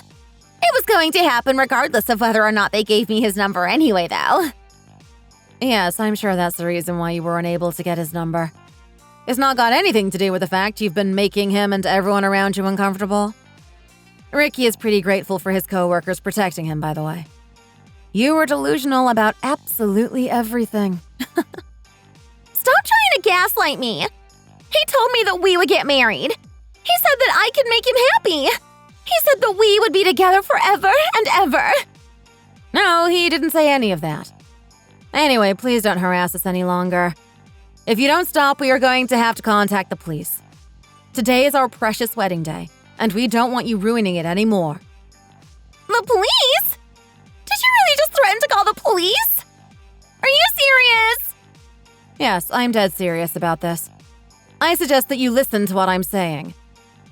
It was going to happen regardless of whether or not they gave me his number anyway, though. Yes, I'm sure that's the reason why you were unable to get his number. It's not got anything to do with the fact you've been making him and everyone around you uncomfortable. Ricky is pretty grateful for his coworkers protecting him, by the way. You were delusional about absolutely everything. Stop trying to gaslight me. He told me that we would get married. He said that I could make him happy. He said that we would be together forever and ever. No, he didn't say any of that. Anyway, please don't harass us any longer. If you don't stop, we are going to have to contact the police. Today is our precious wedding day, and we don't want you ruining it anymore. The police? Did you really just threaten to call the police? Are you serious? Yes, I'm dead serious about this. I suggest that you listen to what I'm saying.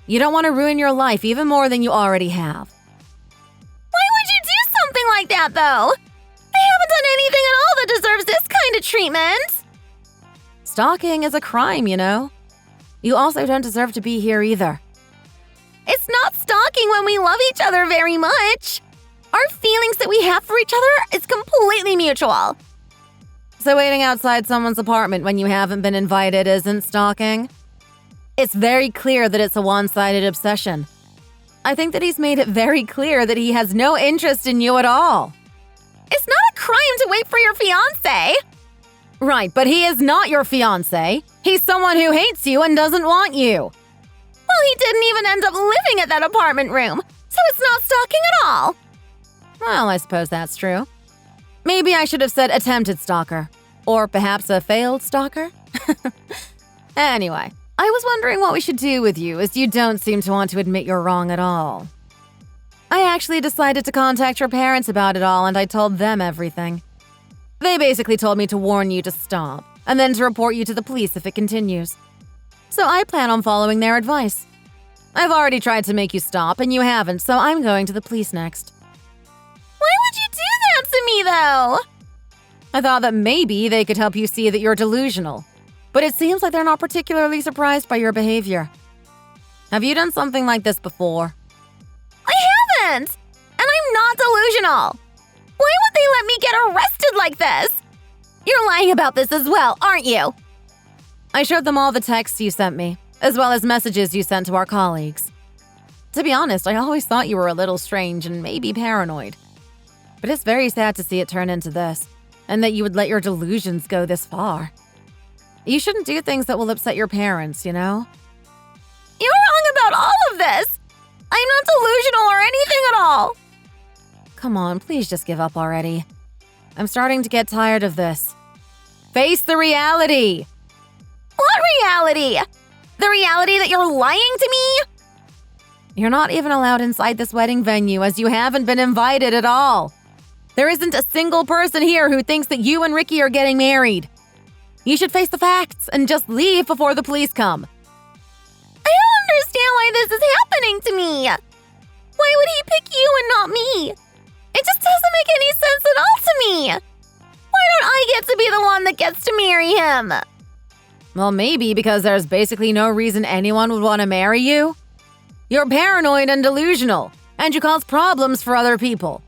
You don't want to ruin your life even more than you already have. Why would you do something like that, though? I haven't done anything at all that deserves this kind of treatment. Stalking is a crime, you know. You also don't deserve to be here either. It's not stalking when we love each other very much. Our feelings that we have for each other is completely mutual. So waiting outside someone's apartment when you haven't been invited isn't stalking? It's very clear that it's a one-sided obsession. I think that he's made it very clear that he has no interest in you at all. It's not a crime to wait for your fiancé. Right, but he is not your fiancé. He's someone who hates you and doesn't want you. Well, he didn't even end up living at that apartment room, so it's not stalking at all. Well, I suppose that's true. Maybe I should have said attempted stalker. Or perhaps a failed stalker? Anyway, I was wondering what we should do with you, as you don't seem to want to admit you're wrong at all. I actually decided to contact your parents about it all, and I told them everything. They basically told me to warn you to stop, and then to report you to the police if it continues. So I plan on following their advice. I've already tried to make you stop, and you haven't, so I'm going to the police next. Why would you do that to me, though? I thought that maybe they could help you see that you're delusional, but it seems like they're not particularly surprised by your behavior. Have you done something like this before? I haven't! And I'm not delusional! Why would they let me get arrested like this? You're lying about this as well, aren't you? I showed them all the texts you sent me, as well as messages you sent to our colleagues. To be honest, I always thought you were a little strange and maybe paranoid. But it's very sad to see it turn into this, and that you would let your delusions go this far. You shouldn't do things that will upset your parents, you know? You're wrong about all of this! I'm not delusional or anything at all! Come on, please just give up already. I'm starting to get tired of this. Face the reality! What reality? The reality that you're lying to me? You're not even allowed inside this wedding venue, as you haven't been invited at all. There isn't a single person here who thinks that you and Ricky are getting married. You should face the facts and just leave before the police come. I don't understand why this is happening to me. Why would he pick you and not me? It just doesn't make any sense at all to me. Why don't I get to be the one that gets to marry him? Well, maybe because there's basically no reason anyone would want to marry you. You're paranoid and delusional, and you cause problems for other people.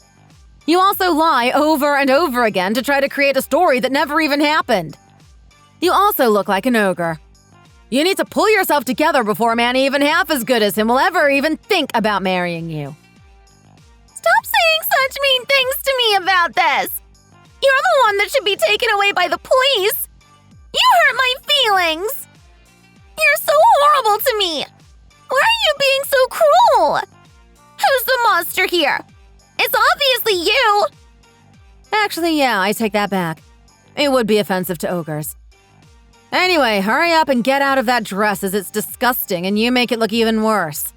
You also lie over and over again to try to create a story that never even happened. You also look like an ogre. You need to pull yourself together before a man even half as good as him will ever even think about marrying you. Stop saying such mean things to me about this. You're the one that should be taken away by the police. You hurt my feelings. You're so horrible to me. Why are you being so cruel? Who's the monster here? It's obviously you. Actually, yeah, I take that back. It would be offensive to ogres. Anyway, hurry up and get out of that dress, as it's disgusting and you make it look even worse.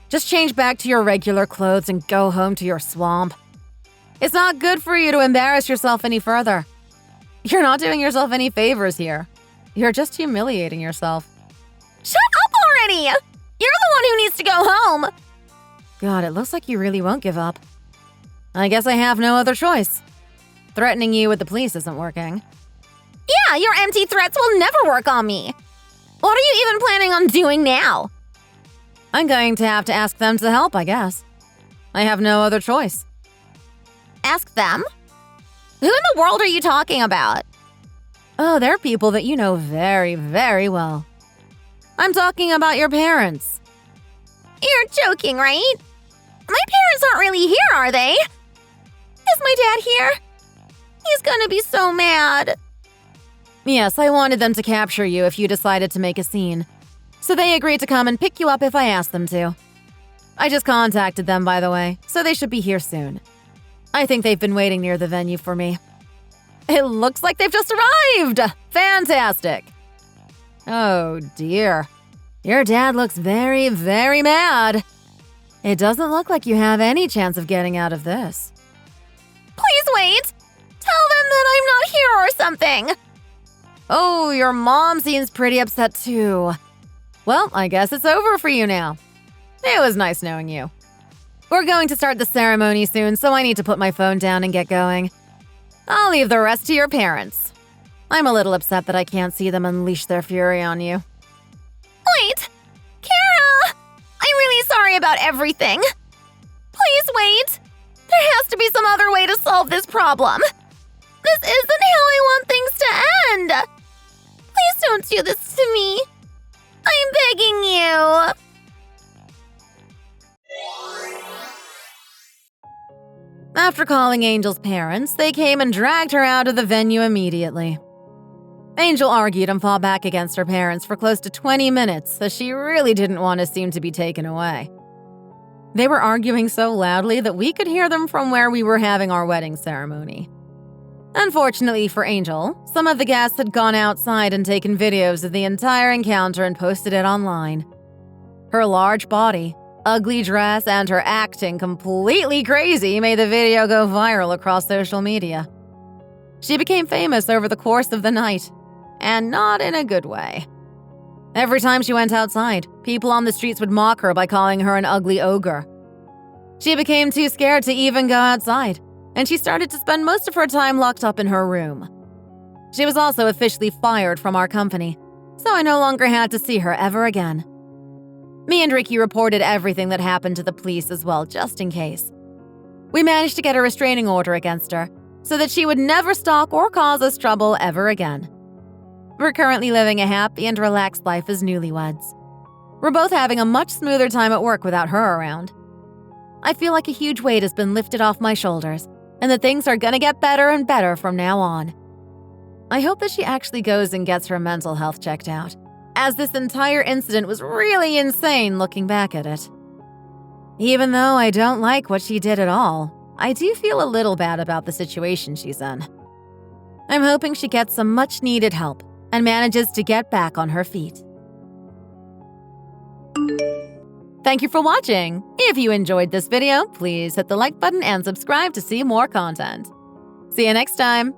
Just change back to your regular clothes and go home to your swamp. It's not good for you to embarrass yourself any further. You're not doing yourself any favors here. You're just humiliating yourself. Shut up already! You're the one who needs to go home. God, it looks like you really won't give up. I guess I have no other choice. Threatening you with the police isn't working. Yeah, your empty threats will never work on me. What are you even planning on doing now? I'm going to have to ask them to help, I guess. I have no other choice. Ask them? Who in the world are you talking about? Oh, they're people that you know very, very well. I'm talking about your parents. You're joking, right? My parents aren't really here, are they? Is my dad here? He's gonna be so mad. Yes, I wanted them to capture you if you decided to make a scene. So they agreed to come and pick you up if I asked them to. I just contacted them, by the way, so they should be here soon. I think they've been waiting near the venue for me. It looks like they've just arrived! Fantastic! Oh dear. Your dad looks very, very mad. It doesn't look like you have any chance of getting out of this. Please wait! Tell them that I'm not here or something! Oh, your mom seems pretty upset too. Well, I guess it's over for you now. It was nice knowing you. We're going to start the ceremony soon, so I need to put my phone down and get going. I'll leave the rest to your parents. I'm a little upset that I can't see them unleash their fury on you. Wait! Kara! I'm really sorry about everything. Please wait! There has to be some other way to solve this problem. This isn't how I want things to end. Please don't do this to me. I'm begging you. After calling Angel's parents, they came and dragged her out of the venue immediately. Angel argued and fought back against her parents for close to 20 minutes, as she really didn't want to seem to be taken away. They were arguing so loudly that we could hear them from where we were having our wedding ceremony. Unfortunately for Angel, some of the guests had gone outside and taken videos of the entire encounter and posted it online. Her large body, ugly dress, and her acting completely crazy made the video go viral across social media. She became famous over the course of the night, and not in a good way. Every time she went outside, people on the streets would mock her by calling her an ugly ogre. She became too scared to even go outside, and she started to spend most of her time locked up in her room. She was also officially fired from our company, so I no longer had to see her ever again. Me and Ricky reported everything that happened to the police as well, just in case. We managed to get a restraining order against her, so that she would never stalk or cause us trouble ever again. We're currently living a happy and relaxed life as newlyweds. We're both having a much smoother time at work without her around. I feel like a huge weight has been lifted off my shoulders, and that things are gonna get better and better from now on. I hope that she actually goes and gets her mental health checked out, as this entire incident was really insane looking back at it. Even though I don't like what she did at all, I do feel a little bad about the situation she's in. I'm hoping she gets some much-needed help and manages to get back on her feet. Thank you for watching. If you enjoyed this video, please hit the like button and subscribe to see more content. See you next time.